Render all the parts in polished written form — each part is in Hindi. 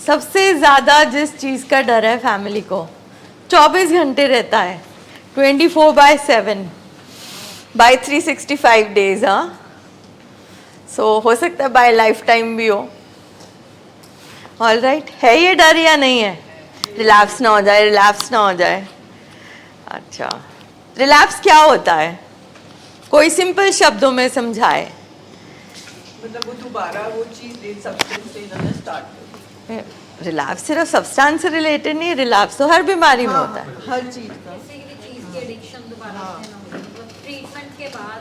सबसे ज़्यादा जिस चीज़ का डर है फैमिली को, 24 घंटे रहता है, 24/7 बाय 365 डेज। हाँ, सो हो सकता है बाय लाइफ टाइम भी हो। ऑल राइट, है ये डर या नहीं है? रिलैप्स ना हो जाए, रिलैप्स ना हो जाए। अच्छा, रिलैप्स क्या होता है? कोई सिंपल शब्दों में समझाए। मतलब वो दोबारा वो चीज सब्सटेंस लेना स्टार्ट। रिलैप्स सिर्फ सब्सटेंस से रिलेटेड नहीं, रिलैप्स तो हर बीमारी में होता है। हर चीज का चीज की एडिक्शन दोबारा मतलब ट्रीटमेंट के बाद।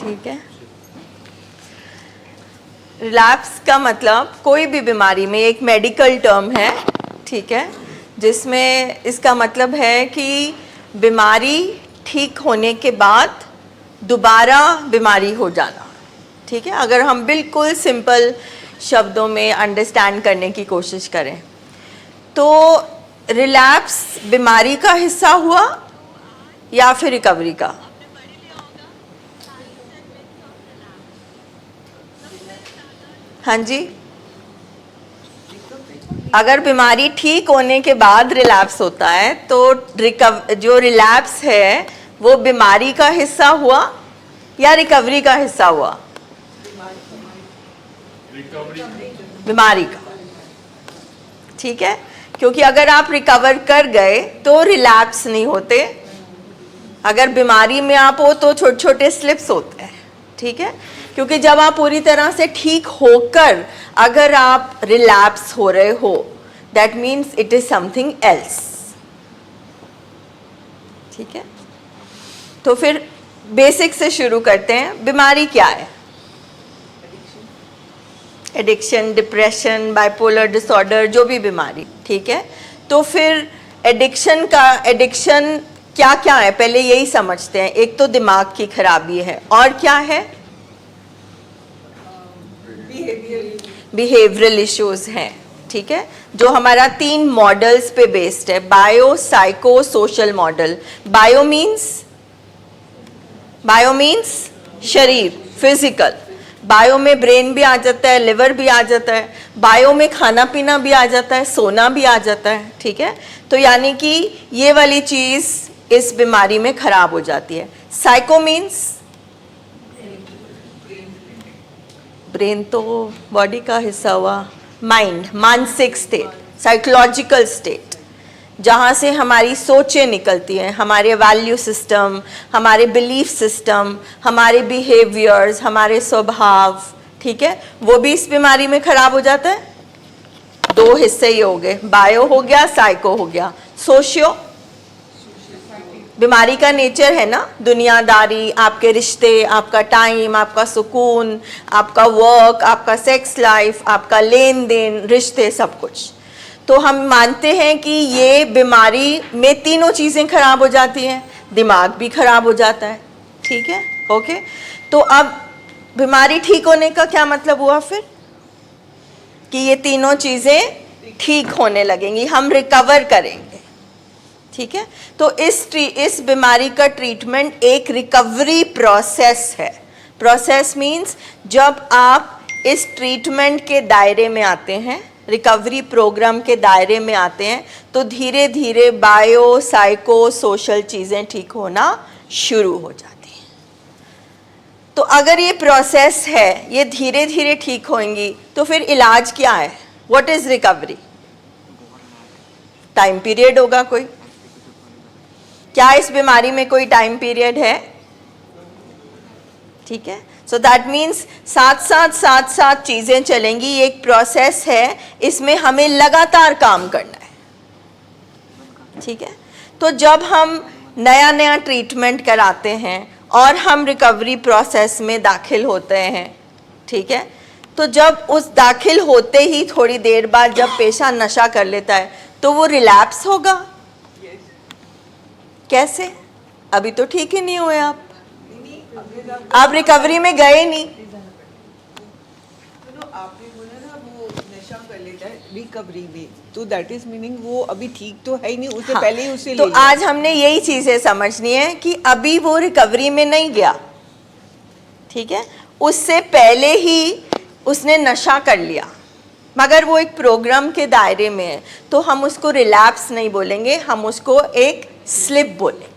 ठीक है, रिलैप्स का मतलब कोई भी बीमारी में एक मेडिकल टर्म है, ठीक है, जिसमें इसका मतलब है कि बीमारी ठीक होने के बाद दोबारा बीमारी हो जाना। ठीक है, अगर हम बिल्कुल सिंपल शब्दों में अंडरस्टैंड करने की कोशिश करें तो रिलैप्स बीमारी का हिस्सा हुआ या फिर रिकवरी का? हाँ जी, अगर बीमारी ठीक होने के बाद रिलैप्स होता है तो जो रिलैप्स है वो बीमारी का हिस्सा हुआ या रिकवरी का हिस्सा हुआ? बीमारी का। ठीक है, क्योंकि अगर आप रिकवर कर गए तो रिलैप्स नहीं होते, अगर बीमारी में आप हो तो छोटे छोटे स्लिप्स होते हैं। ठीक है, क्योंकि जब आप पूरी तरह से ठीक होकर अगर आप रिलैप्स हो रहे हो, that means it is something else. ठीक है, तो फिर बेसिक से शुरू करते हैं। बीमारी क्या है? एडिक्शन, डिप्रेशन, बाइपोलर डिसऑर्डर, जो भी बीमारी। ठीक है, तो फिर एडिक्शन क्या क्या है पहले यही समझते हैं। एक तो दिमाग की खराबी है, और क्या है? बिहेवियरल इश्यूज हैं। ठीक है, जो हमारा 3 मॉडल्स पे बेस्ड है, bio, psycho, social model. Bio means शरीर, फिजिकल। बायो में ब्रेन भी आ जाता है, लिवर भी आ जाता है, बायो में खाना पीना भी आ जाता है, सोना भी आ जाता है। ठीक है, तो यानी कि ये वाली चीज इस बीमारी में खराब हो जाती है। साइको मीन्स ब्रेन तो बॉडी का हिस्सा हुआ, माइंड, मानसिक स्टेट, साइकोलॉजिकल स्टेट, जहाँ से हमारी सोचें निकलती हैं, हमारे वैल्यू सिस्टम, हमारे बिलीफ सिस्टम, हमारे बिहेवियर्स, हमारे स्वभाव। ठीक है, वो भी इस बीमारी में खराब हो जाता है। 2 हिस्से ही हो गए, बायो हो गया, साइको हो गया। सोशियो, बीमारी का नेचर है ना, दुनियादारी, आपके रिश्ते, आपका टाइम, आपका सुकून, आपका वर्क, आपका सेक्स लाइफ, आपका लेन देन, रिश्ते, सब कुछ। तो हम मानते हैं कि ये बीमारी में तीनों चीज़ें खराब हो जाती हैं, दिमाग भी खराब हो जाता है। ठीक है, ओके। तो अब बीमारी ठीक होने का क्या मतलब हुआ फिर? कि ये तीनों चीज़ें ठीक होने लगेंगी, हम रिकवर करेंगे। ठीक है, तो इस बीमारी का ट्रीटमेंट एक रिकवरी प्रोसेस है। प्रोसेस मीन्स जब आप इस ट्रीटमेंट के दायरे में आते हैं, रिकवरी प्रोग्राम के दायरे में आते हैं, तो धीरे धीरे बायो, साइको, सोशल चीज़ें ठीक होना शुरू हो जाती हैं। तो अगर ये प्रोसेस है, ये धीरे धीरे ठीक होंगी, तो फिर इलाज क्या है? What is recovery? Time period होगा कोई? क्या इस बीमारी में कोई टाइम पीरियड है? ठीक है, सो दैट मीन्स साथ चीज़ें चलेंगी। ये एक प्रोसेस है, इसमें हमें लगातार काम करना है। ठीक है, तो जब हम नया नया ट्रीटमेंट कराते हैं और हम रिकवरी प्रोसेस में दाखिल होते हैं, ठीक है, तो जब उस दाखिल होते ही थोड़ी देर बाद जब पेशेंट नशा कर लेता है तो वो रिलैप्स होगा। कैसे? अभी तो ठीक ही नहीं हुए आप रिकवरी में गए नहीं। आपने बोला ना वो नशा कर लेता है रिकवरी में, तो दैट इज मीनिंग वो अभी ठीक तो है ही नहीं, उससे पहले ही उसे तो आज हमने यही चीजें समझनी है कि अभी वो रिकवरी में नहीं गया। ठीक है, उससे पहले ही उसने नशा कर लिया। मगर वो एक प्रोग्राम के दायरे में है, तो हम उसको रिलैप्स नहीं बोलेंगे, हम उसको एक स्लिप बोलेंगे।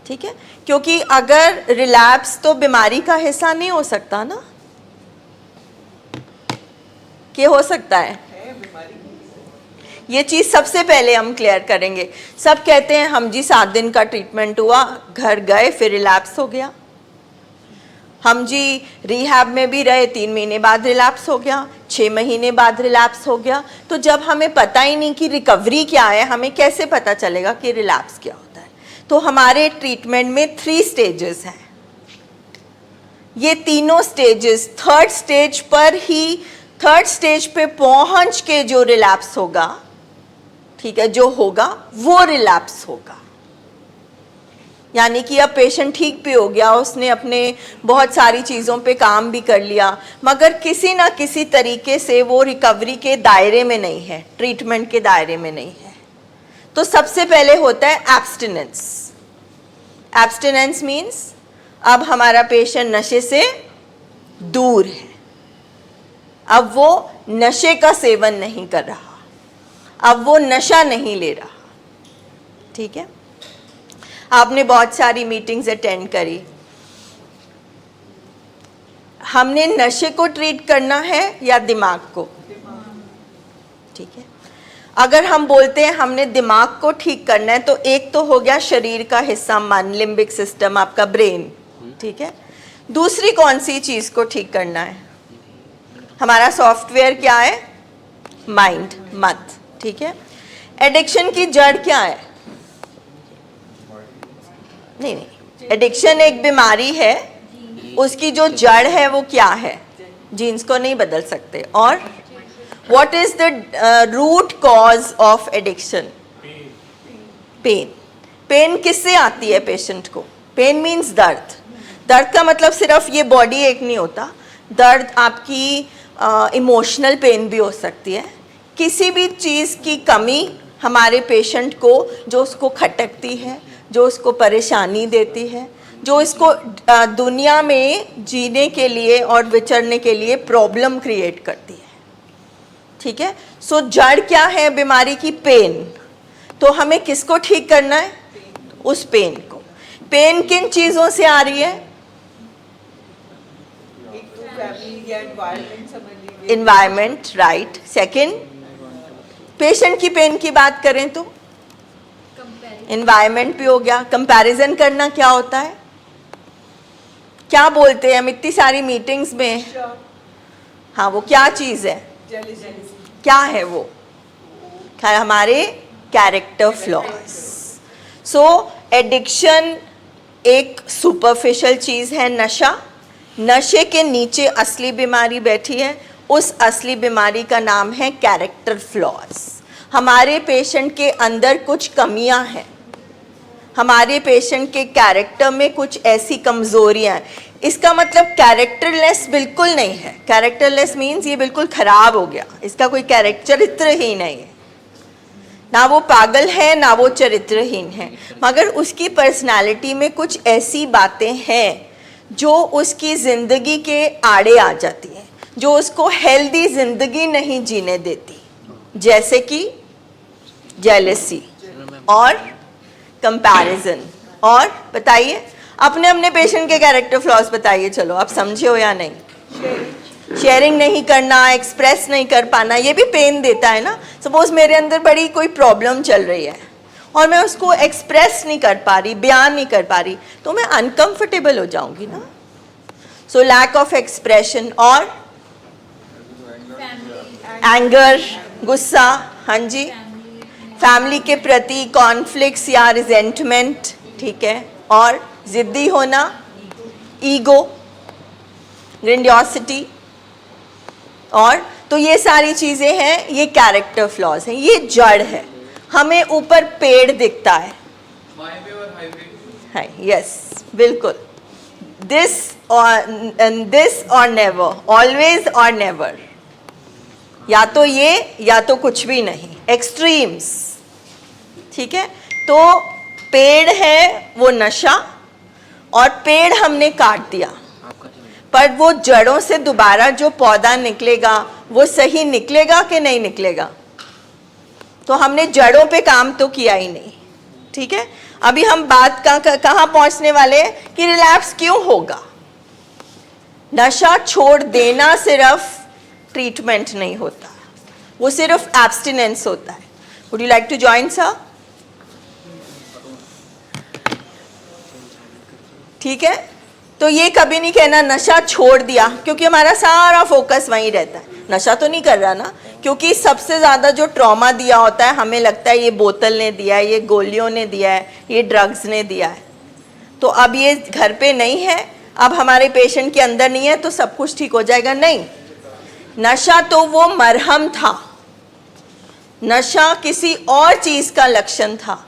ठीक है, क्योंकि अगर रिलैप्स तो बीमारी का हिस्सा नहीं हो सकता ना, क्या हो सकता है? ये चीज सबसे पहले हम क्लियर करेंगे। सब कहते हैं हम जी 7 दिन का ट्रीटमेंट हुआ, घर गए, फिर रिलैप्स हो गया। हम जी रिहैब में भी रहे, 3 महीने बाद रिलैप्स हो गया, 6 महीने बाद रिलैप्स हो गया। तो जब हमें पता ही नहीं कि रिकवरी क्या है, हमें कैसे पता चलेगा कि रिलैप्स क्या होता है? तो हमारे ट्रीटमेंट में 3 स्टेजेस हैं। ये तीनों स्टेजेस थर्ड स्टेज पे पहुंच के जो रिलैप्स होगा, ठीक है, जो होगा वो रिलैप्स होगा। यानी कि अब पेशेंट ठीक भी हो गया, उसने अपने बहुत सारी चीज़ों पे काम भी कर लिया, मगर किसी ना किसी तरीके से वो रिकवरी के दायरे में नहीं है, ट्रीटमेंट के दायरे में नहीं है। तो सबसे पहले होता है एब्स्टिनेंस। एब्स्टिनेंस मीन्स अब हमारा पेशेंट नशे से दूर है, अब वो नशे का सेवन नहीं कर रहा, अब वो नशा नहीं ले रहा। ठीक है, आपने बहुत सारी मीटिंग्स अटेंड करी, हमने नशे को ट्रीट करना है या दिमाग को? ठीक है, अगर हम बोलते हैं हमने दिमाग को ठीक करना है, तो एक तो हो गया शरीर का हिस्सा, मन, लिम्बिक सिस्टम, आपका ब्रेन। ठीक है, दूसरी कौन सी चीज को ठीक करना है? हमारा सॉफ्टवेयर क्या है? माइंड, मत। ठीक है, एडिक्शन की जड़ क्या है? नहीं, एडिक्शन एक बीमारी है, उसकी जो जड़ है वो क्या है? जीन्स को नहीं बदल सकते। और what is the root cause of addiction? Pain. Pain किससे आती है पेशेंट को? पेन मीन्स दर्द। दर्द का मतलब सिर्फ ये बॉडी एक नहीं होता, दर्द आपकी इमोशनल पेन भी हो सकती है। किसी भी चीज़ की कमी हमारे पेशेंट को, जो उसको खटकती है, जो उसको परेशानी देती है, जो इसको दुनिया में जीने के लिए और विचरने के लिए प्रॉब्लम क्रिएट करती है। ठीक है, सो जड़ क्या है बीमारी की? पेन। तो हमें किसको ठीक करना है? उस पेन को। पेन किन चीज़ों से आ रही है? एक तो फैमिली या एनवायरनमेंट समझ लीजिए, एनवायरनमेंट, राइट। सेकंड, पेशेंट की पेन की बात करें तो एनवायरनमेंट भी हो गया। कंपैरिजन करना क्या होता है? क्या बोलते हैं हम इतनी सारी मीटिंग्स में? हाँ, वो क्या चीज़ है? क्या है वो? हमारे कैरेक्टर फ्लॉज। सो एडिक्शन एक सुपरफिशियल चीज़ है, नशा। नशे के नीचे असली बीमारी बैठी है, उस असली बीमारी का नाम है कैरेक्टर फ्लॉज। हमारे पेशेंट के अंदर कुछ कमियां हैं, हमारे पेशेंट के कैरेक्टर में कुछ ऐसी कमज़ोरियां हैं। इसका मतलब कैरेक्टरलेस बिल्कुल नहीं है। कैरेक्टरलेस मीन्स ये बिल्कुल ख़राब हो गया, इसका कोई चरित्र ही नहीं है, ना वो पागल है ना वो चरित्रहीन है, मगर उसकी पर्सनालिटी में कुछ ऐसी बातें हैं जो उसकी ज़िंदगी के आड़े आ जाती हैं, जो उसको हेल्दी ज़िंदगी नहीं जीने देती, जैसे कि जेलसी और कंपैरिजन। और बताइए, अपने अपने पेशेंट के कैरेक्टर फ्लॉज बताइए। चलो, आप समझे हो या नहीं? शेयरिंग नहीं करना, एक्सप्रेस नहीं कर पाना, ये भी पेन देता है ना। सपोज मेरे अंदर बड़ी कोई प्रॉब्लम चल रही है और मैं उसको एक्सप्रेस नहीं कर पा रही, बयान नहीं कर पा रही, तो मैं अनकंफर्टेबल हो जाऊंगी ना। So lack of expression. और एंगर, गुस्सा, हाँ जी, फैमिली के प्रति कॉन्फ्लिक्ट्स या रिजेंटमेंट। ठीक है, और जिद्दी होना, ईगो, ग्रेंडियोसिटी। और तो ये सारी चीज़ें हैं, ये कैरेक्टर फ्लॉज हैं, ये जड़ है। हमें ऊपर पेड़ दिखता है, यस, बिल्कुल, दिस और नेवर, ऑलवेज और नेवर, या तो ये या तो कुछ भी नहीं, एक्सट्रीम्स। ठीक है, तो पेड़ है वो नशा, और पेड़ हमने काट दिया, पर वो जड़ों से दोबारा जो पौधा निकलेगा वो सही निकलेगा कि नहीं निकलेगा? तो हमने जड़ों पे काम तो किया ही नहीं, ठीक है। अभी हम बात कहाँ पहुंचने वाले हैं कि रिलैप्स क्यों होगा। नशा छोड़ देना सिर्फ ट्रीटमेंट नहीं होता, वो सिर्फ एब्स्टिनेंस होता है। Would you like to join sir? ठीक है, तो ये कभी नहीं कहना नशा छोड़ दिया, क्योंकि हमारा सारा फोकस वहीं रहता है। नशा तो नहीं कर रहा ना, क्योंकि सबसे ज़्यादा जो ट्रॉमा दिया होता है हमें लगता है ये बोतल ने दिया है, ये गोलियों ने दिया है, ये ड्रग्स ने दिया है। तो अब ये घर पे नहीं है, अब हमारे पेशेंट के अंदर नहीं है तो सब कुछ ठीक हो जाएगा? नहीं, नशा तो वो मरहम था, नशा किसी और चीज़ का लक्षण था।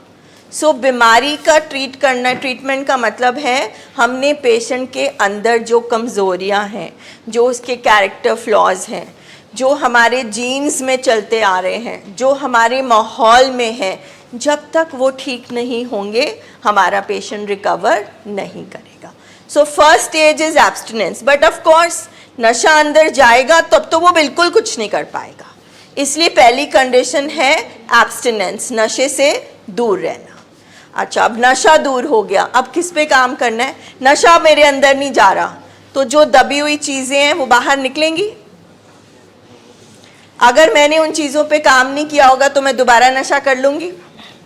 सो बीमारी का ट्रीटमेंट का मतलब है हमने पेशेंट के अंदर जो कमज़ोरियां हैं, जो उसके कैरेक्टर फ्लॉज हैं, जो हमारे जीन्स में चलते आ रहे हैं, जो हमारे माहौल में है, जब तक वो ठीक नहीं होंगे हमारा पेशेंट रिकवर नहीं करेगा। So first stage is abstinence, but of course नशा अंदर जाएगा तब तो वो बिल्कुल कुछ नहीं कर पाएगा। इसलिए पहली कंडीशन है एब्स्टिनेंस, नशे से दूर रहना। अच्छा, अब नशा दूर हो गया, अब किस पे काम करना है? नशा मेरे अंदर नहीं जा रहा, तो जो दबी हुई चीज़ें हैं वो बाहर निकलेंगी। अगर मैंने उन चीज़ों पे काम नहीं किया होगा तो मैं दोबारा नशा कर लूँगी,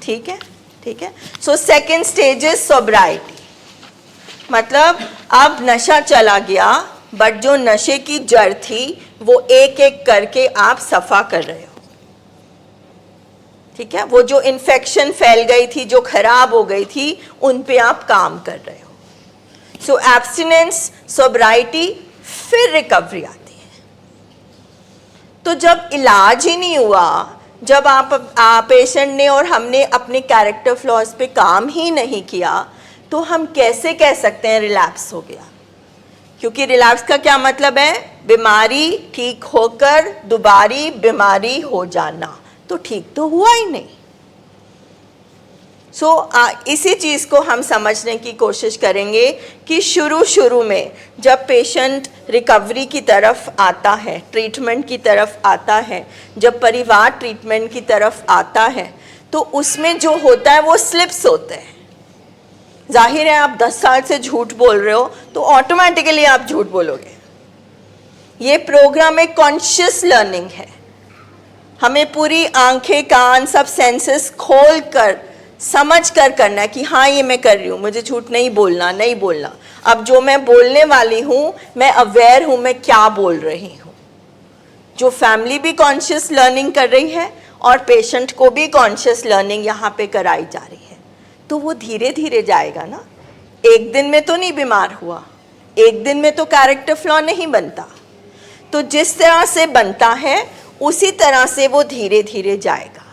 ठीक है, ठीक है। सो सेकेंड स्टेज इज सोब्राइटी, मतलब अब नशा चला गया, बट जो नशे की जड़ थी वो एक एक करके आप सफ़ा कर रहे हो, ठीक है। वो जो इन्फेक्शन फैल गई थी, जो खराब हो गई थी, उन पे आप काम कर रहे हो। सो एब्स्टिनेंस, सोब्राइटी, फिर रिकवरी आती है। तो जब इलाज ही नहीं हुआ, जब आप पेशेंट ने और हमने अपने कैरेक्टर फ्लॉज पे काम ही नहीं किया, तो हम कैसे कह सकते हैं रिलैप्स हो गया? क्योंकि रिलैप्स का क्या मतलब है? बीमारी ठीक होकर दोबारी बीमारी हो जाना, तो ठीक तो हुआ ही नहीं। इसी चीज़ को हम समझने की कोशिश करेंगे कि शुरू में जब पेशेंट रिकवरी की तरफ आता है, ट्रीटमेंट की तरफ आता है, जब परिवार ट्रीटमेंट की तरफ आता है, तो उसमें जो होता है वो स्लिप्स होते हैं। जाहिर है आप 10 साल से झूठ बोल रहे हो तो ऑटोमेटिकली आप झूठ बोलोगे। ये प्रोग्राम एक कॉन्शियस लर्निंग है, हमें पूरी आंखें कान सब सेंसेस खोल कर समझ कर करना है कि हाँ ये मैं कर रही हूँ, मुझे झूठ नहीं बोलना, नहीं बोलना। अब जो मैं बोलने वाली हूँ मैं अवेयर हूँ मैं क्या बोल रही हूँ। जो फैमिली भी कॉन्शियस लर्निंग कर रही है और पेशेंट को भी कॉन्शियस लर्निंग यहाँ पे कराई जा रही है, तो वो धीरे धीरे जाएगा ना। एक दिन में तो नहीं बीमार हुआ, एक दिन में तो कैरेक्टर फ्लॉ नहीं बनता। तो जिस तरह से बनता है उसी तरह से वो धीरे धीरे जाएगा,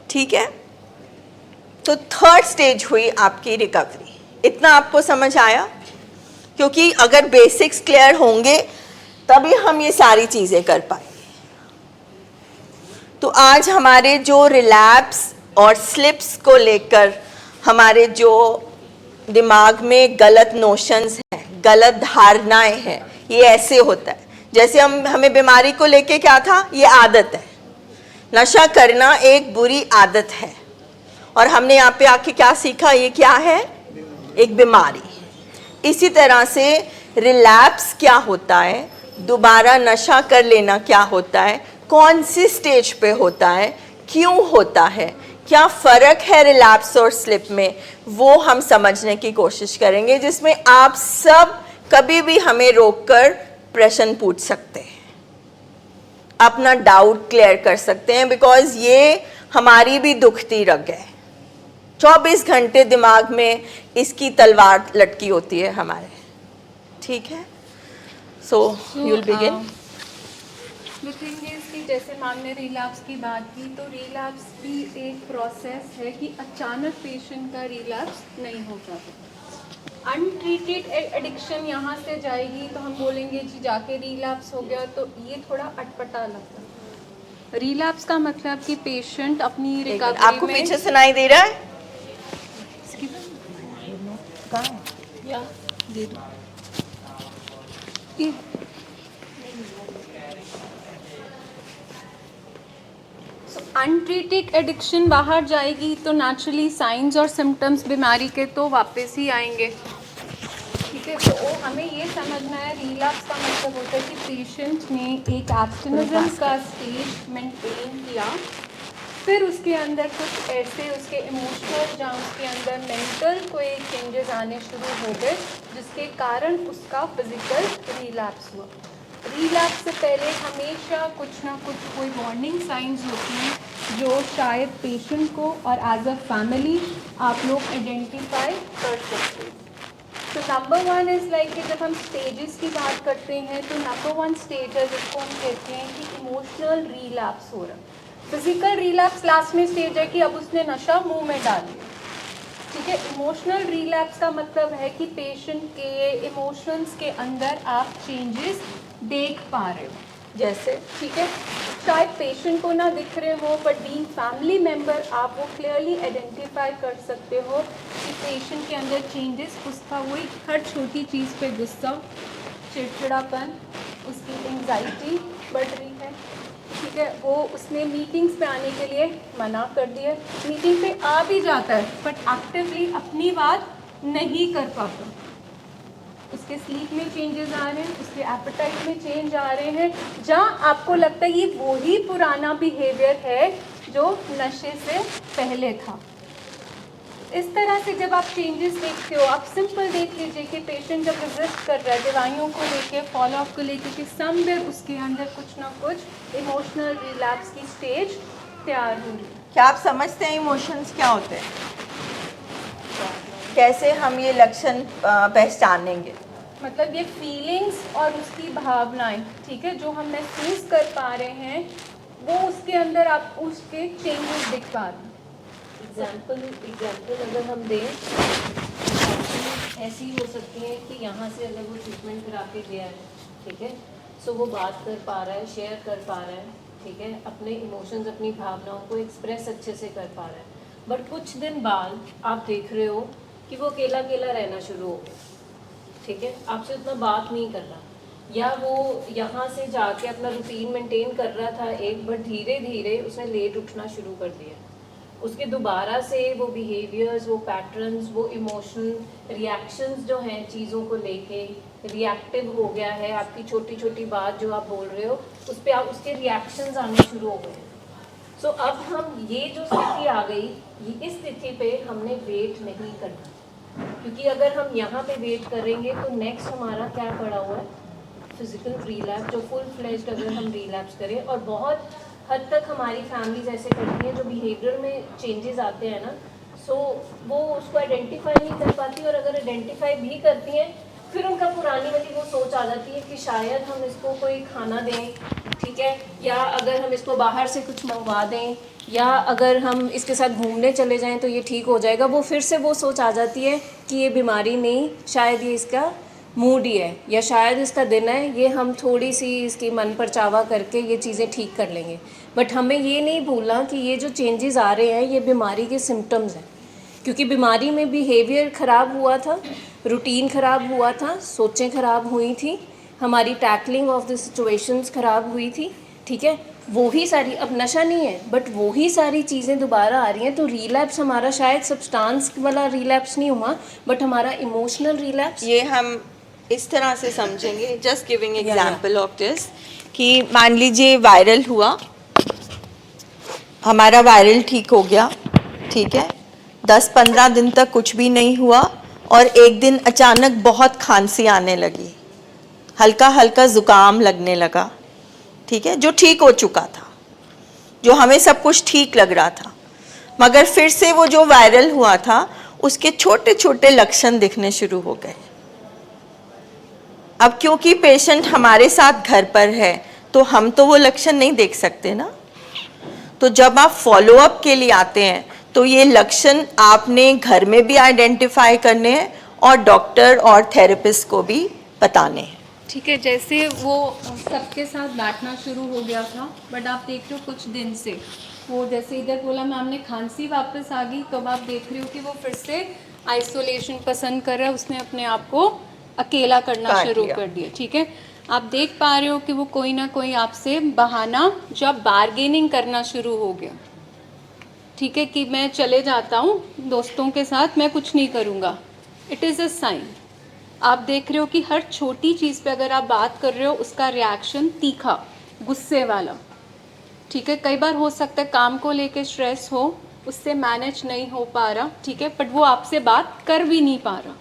ठीक है। तो थर्ड स्टेज हुई आपकी रिकवरी। इतना आपको समझ आया? क्योंकि अगर बेसिक्स क्लियर होंगे तभी हम ये सारी चीज़ें कर पाएंगे। तो आज हमारे जो रिलैप्स और स्लिप्स को लेकर हमारे जो दिमाग में गलत नोशंस हैं, गलत धारणाएं हैं, ये ऐसे होता है जैसे हमें बीमारी को लेके क्या था, ये आदत है, नशा करना एक बुरी आदत है, और हमने यहाँ पे आके क्या सीखा, ये क्या है, एक बीमारी। इसी तरह से रिलैप्स क्या होता है, दोबारा नशा कर लेना क्या होता है, कौन सी स्टेज पे होता है, क्यों होता है, क्या फ़र्क है रिलैप्स और स्लिप में, वो हम समझने की कोशिश करेंगे, जिसमें आप सब कभी भी हमें रोककर प्रश्न पूछ सकते हैं, अपना डाउट क्लियर कर सकते हैं, बिकॉज ये हमारी भी दुखती रग है। 24 घंटे दिमाग में इसकी तलवार लटकी होती है हमारे, ठीक है। So you will begin. The thing is कि जैसे मैम ने रिलैप्स की बात की, तो रिलैप्स भी एक प्रोसेस है कि अचानक पेशेंट का रिलैप्स नहीं हो जाता। अनट्रीटेड एडिक्शन यहाँ से जाएगी तो हम बोलेंगे जी जाके रिलैप्स हो गया, तो ये थोड़ा अटपटा लगता है। रिलैप्स का मतलब कि पेशेंट अपनी रिकवरी में, आपको पीछे सुनाई दे रहा है? या दे दो। अनट्रीटेड एडिक्शन बाहर जाएगी तो नेचुरली साइंस और सिम्टम्स बीमारी के तो वापस ही आएंगे। ठीक है, तो हमें ये समझना है रिलैप्स का मतलब होता है कि पेशेंट ने एक एब्स्टिनेंस का स्टेज मेंटेन किया, फिर उसके अंदर कुछ ऐसे उसके इमोशनल या उसके अंदर मेंटल कोई चेंजेस आने शुरू हो गए जिसके कारण उसका फिजिकल रिलैप्स हुआ। रिलैप्स से पहले हमेशा कुछ ना कुछ कोई वार्निंग साइंस होती हैं जो शायद पेशेंट को और एज अ फैमिली आप लोग आइडेंटिफाई कर सकते हैं। तो नंबर वन इज़ लाइक कि जब हम स्टेजेस की बात करते हैं तो नंबर वन स्टेज है जिसको हम कहते हैं कि इमोशनल रिलैप्स हो रहा है। फिजिकल रिलैप्स लास्ट में स्टेज है कि अब उसने नशा मुंह में डाल लिया। ठीक है, इमोशनल रिलैप्स का मतलब है कि पेशेंट के इमोशंस के अंदर आप चेंजेस देख पा रहे हो। जैसे ठीक है, शायद पेशेंट को ना दिख रहे हो बट बीइंग फैमिली मेम्बर आप वो क्लियरली आइडेंटिफाई कर सकते हो कि पेशेंट के अंदर चेंजेस, उसका वही हर छोटी चीज़ पे गुस्सा, चिड़चिड़ापन, उसकी एंजाइटी बढ़ रही है। ठीक है, वो उसने मीटिंग्स पे आने के लिए मना कर दिया, मीटिंग पे आ भी जाता है बट एक्टिवली अपनी बात नहीं कर पाता। उसके स्लीप में चेंजेस आ रहे हैं, उसके एपेटाइट में चेंज आ रहे हैं, जहाँ आपको लगता है ये वही पुराना बिहेवियर है जो नशे से पहले था। इस तरह से जब आप चेंजेस देखते हो, आप सिंपल देख लीजिए कि पेशेंट जब रेजिस्ट कर रहा है दवाइयों को लेके, फॉलोअप को लेके, कि समवेयर उसके अंदर कुछ ना कुछ इमोशनल रिलैप्स की स्टेज तैयार हो रही है। क्या आप समझते हैं इमोशंस क्या होते हैं? कैसे हम ये लक्षण पहचानेंगे? मतलब ये फीलिंग्स और उसकी भावनाएं, ठीक है, जो हम महसूस कर पा रहे हैं वो उसके अंदर आप उसके चेंजेस दिख पा रहे हैं। एग्जाम्पल अगर हम दें, ऐसी हो सकती है कि यहाँ से अगर वो ट्रीटमेंट करा के गया है, ठीक है, सो वो बात कर पा रहा है, शेयर कर पा रहा है, ठीक है, अपने इमोशंस, अपनी भावनाओं को एक्सप्रेस अच्छे से कर पा रहा है, बट कुछ दिन बाद आप देख रहे हो कि वो अकेला अकेला रहना शुरू हो गया। ठीक है, आपसे उतना बात नहीं कर रहा, या वो यहाँ से जाके अपना रूटीन मेंटेन कर रहा था एक, बट धीरे धीरे उसने लेट उठना शुरू कर दिया। उसके दोबारा से वो बिहेवियर्स, वो पैटर्न्स, वो इमोशनल रिएक्शंस जो हैं चीज़ों को लेके रिएक्टिव हो गया है। आपकी छोटी छोटी बात जो आप बोल रहे हो उस पर आप उसके रिएक्शंस आने शुरू हो गए। सो अब हम ये जो स्थिति आ गई, इस स्थिति पे हमने वेट नहीं करना, क्योंकि अगर हम यहाँ पे वेट करेंगे तो नेक्स्ट हमारा क्या पड़ा हुआ है, फिजिकल रिलैप्स, जो फुल फ्लेज्ड अगर हम रिलैप्स करें, और बहुत हद तक हमारी फैमिलीज ऐसे करती हैं जो बिहेवियर में चेंजेस आते हैं ना, सो वो उसको आइडेंटिफाई नहीं कर पाती, और अगर आइडेंटिफाई भी करती हैं फिर उनका पुरानी वाली वो सोच आ जाती है कि शायद हम इसको कोई खाना दें, ठीक है, या अगर हम इसको बाहर से कुछ मंगवा दें, या अगर हम इसके साथ घूमने चले जाएं तो ये ठीक हो जाएगा। वो फिर से वो सोच आ जाती है कि ये बीमारी नहीं, शायद ये इसका मूड ही है, या शायद इसका दिन है, ये हम थोड़ी सी इसकी मन परचावा करके ये चीज़ें ठीक कर लेंगे। बट हमें ये नहीं भूलना कि ये जो चेंजेस आ रहे हैं ये बीमारी के सिम्टम्स हैं, क्योंकि बीमारी में बिहेवियर ख़राब हुआ था, रूटीन ख़राब हुआ था, सोचें ख़राब हुई थी, हमारी टैकलिंग ऑफ द सिचुएशंस ख़राब हुई थी। ठीक है, वो ही सारी, अब नशा नहीं है बट वो ही सारी चीज़ें दोबारा आ रही हैं। तो रिलैप्स हमारा शायद सब्सटेंस वाला रिलैप्स नहीं हुआ, बट हमारा इमोशनल रिलैप्स। ये हम इस तरह से समझेंगे, just giving example of this, कि मान लीजिए वायरल हुआ, हमारा वायरल ठीक हो गया, ठीक है, 10-15 दिन तक कुछ भी नहीं हुआ, और एक दिन अचानक बहुत खांसी आने लगी, हल्का हल्का ज़ुकाम लगने लगा, ठीक है, जो ठीक हो चुका था, जो हमें सब कुछ ठीक लग रहा था, मगर फिर से वो जो वायरल हुआ था उसके छोटे छोटे लक्षण दिखने शुरू हो गए। अब क्योंकि पेशेंट हमारे साथ घर पर है तो हम तो वो लक्षण नहीं देख सकते ना, तो जब आप फॉलोअप के लिए आते हैं तो ये लक्षण आपने घर में भी आइडेंटिफाई करने हैं और डॉक्टर और थेरेपिस्ट को भी बताने हैं। ठीक है, जैसे वो सबके साथ बैठना शुरू हो गया था, बट आप देख रहे हो कुछ दिन से वो, जैसे इधर बोला मैम ने, खांसी वापस आ गई, तो अब आप देख रहे हो कि वो फिर से आइसोलेशन पसंद कर रहा है, उसने अपने आप को अकेला करना शुरू कर दिया। ठीक है, आप देख पा रहे हो कि वो कोई ना कोई आपसे बहाना जब बार्गेनिंग करना शुरू हो गया, ठीक है, कि मैं चले जाता हूँ दोस्तों के साथ, मैं कुछ नहीं करूँगा, इट इज़ अ साइन। आप देख रहे हो कि हर छोटी चीज़ पे अगर आप बात कर रहे हो उसका रिएक्शन तीखा, गुस्से वाला, ठीक है। कई बार हो सकता है काम को लेके स्ट्रेस हो, उससे मैनेज नहीं हो पा रहा, ठीक है, बट वो आपसे बात कर भी नहीं पा रहा।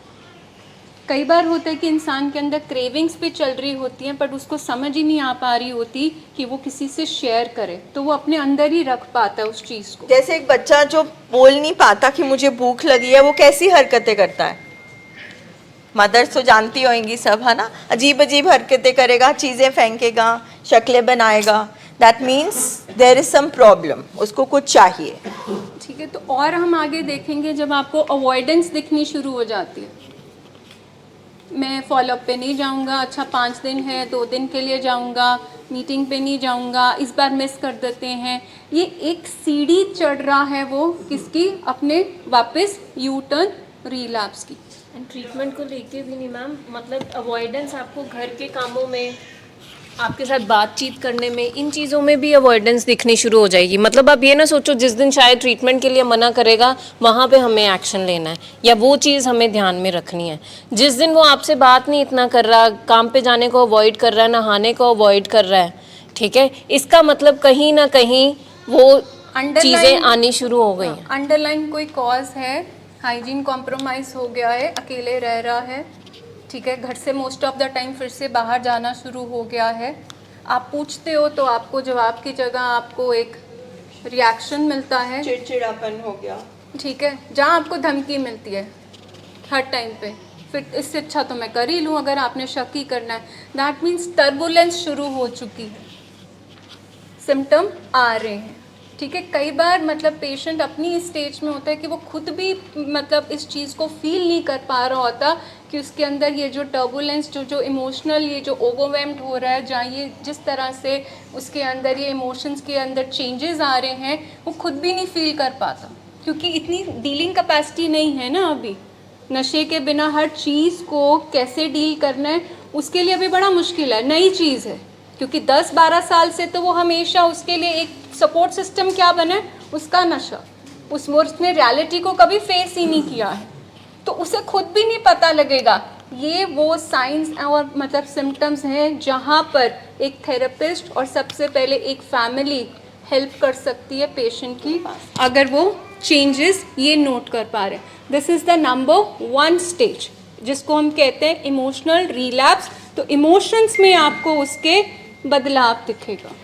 कई बार होता है कि इंसान के अंदर क्रेविंग्स भी चल रही होती हैं, बट उसको समझ ही नहीं आ पा रही होती कि वो किसी से शेयर करे, तो वो अपने अंदर ही रख पाता है उस चीज़ को। जैसे एक बच्चा जो बोल नहीं पाता कि मुझे भूख लगी है, वो कैसी हरकतें करता है? मदर्स तो जानती होंगी सब, है ना, अजीब अजीब हरकतें करेगा, चीज़ें फेंकेगा, शक्लें बनाएगा। That means there is some problem, उसको कुछ चाहिए। ठीक है, तो और हम आगे देखेंगे जब आपको अवॉइडेंस दिखनी शुरू हो जाती है। मैं फॉलोअप पे नहीं जाऊंगा, अच्छा 5 दिन है 2 दिन के लिए जाऊंगा, मीटिंग पे नहीं जाऊंगा, इस बार मिस कर देते हैं। ये एक सीढ़ी चढ़ रहा है वो किसकी, अपने वापस यू टर्न रिलैप्स की। एंड ट्रीटमेंट को लेके भी नहीं मैम, मतलब अवॉइडेंस आपको घर के कामों में, आपके साथ बातचीत करने में, इन चीज़ों में भी अवॉइडेंस दिखनी शुरू हो जाएगी। मतलब आप ये ना सोचो जिस दिन शायद ट्रीटमेंट के लिए मना करेगा वहाँ पे हमें एक्शन लेना है या वो चीज़ हमें ध्यान में रखनी है। जिस दिन वो आपसे बात नहीं इतना कर रहा, काम पे जाने को अवॉइड कर रहा है, नहाने को अवॉइड कर रहा है, ठीक है, इसका मतलब कहीं ना कहीं वो चीज़ें आनी शुरू हो गई हैं। अंडरलाइन कोई कॉज है, हाइजीन कॉम्प्रोमाइज़ हो गया है, अकेले रह रहा है, ठीक है, घर से मोस्ट ऑफ द टाइम फिर से बाहर जाना शुरू हो गया है। आप पूछते हो तो आपको जवाब की जगह आपको एक रिएक्शन मिलता है, चिड़चिड़ापन हो गया, ठीक है, जहाँ आपको धमकी मिलती है हर टाइम पे, फिर इससे अच्छा तो मैं कर ही लूँ अगर आपने शक ही करना है। दैट मीन्स टर्बुलेंस शुरू हो चुकी है, सिम्टम आ रहे हैं, ठीक है। कई बार मतलब पेशेंट अपनी स्टेज में होता है कि वो खुद भी मतलब इस चीज़ को फील नहीं कर पा रहा होता कि उसके अंदर ये जो टर्बुलेंस, जो इमोशनल, ये जो ओवरवेल्म्ड हो रहा है, जहाँ ये जिस तरह से उसके अंदर ये इमोशंस के अंदर चेंजेस आ रहे हैं, वो खुद भी नहीं फील कर पाता क्योंकि इतनी डीलिंग कैपेसिटी नहीं है ना अभी। नशे के बिना हर चीज़ को कैसे डील करना है उसके लिए अभी बड़ा मुश्किल है, नई चीज़ है, क्योंकि 10-12 साल से तो वो हमेशा उसके लिए एक सपोर्ट सिस्टम क्या बना है, उसका नशा, उसने रियलिटी को कभी फेस ही नहीं किया है, तो उसे खुद भी नहीं पता लगेगा। ये वो साइंस और मतलब सिम्टम्स हैं जहाँ पर एक थेरेपिस्ट और सबसे पहले एक फैमिली हेल्प कर सकती है पेशेंट की, अगर वो चेंजेस ये नोट कर पा रहे हैं। This is the number 1 stage जिसको हम कहते हैं इमोशनल रिलैप्स। तो इमोशंस में आपको उसके बदलाव दिखेगा।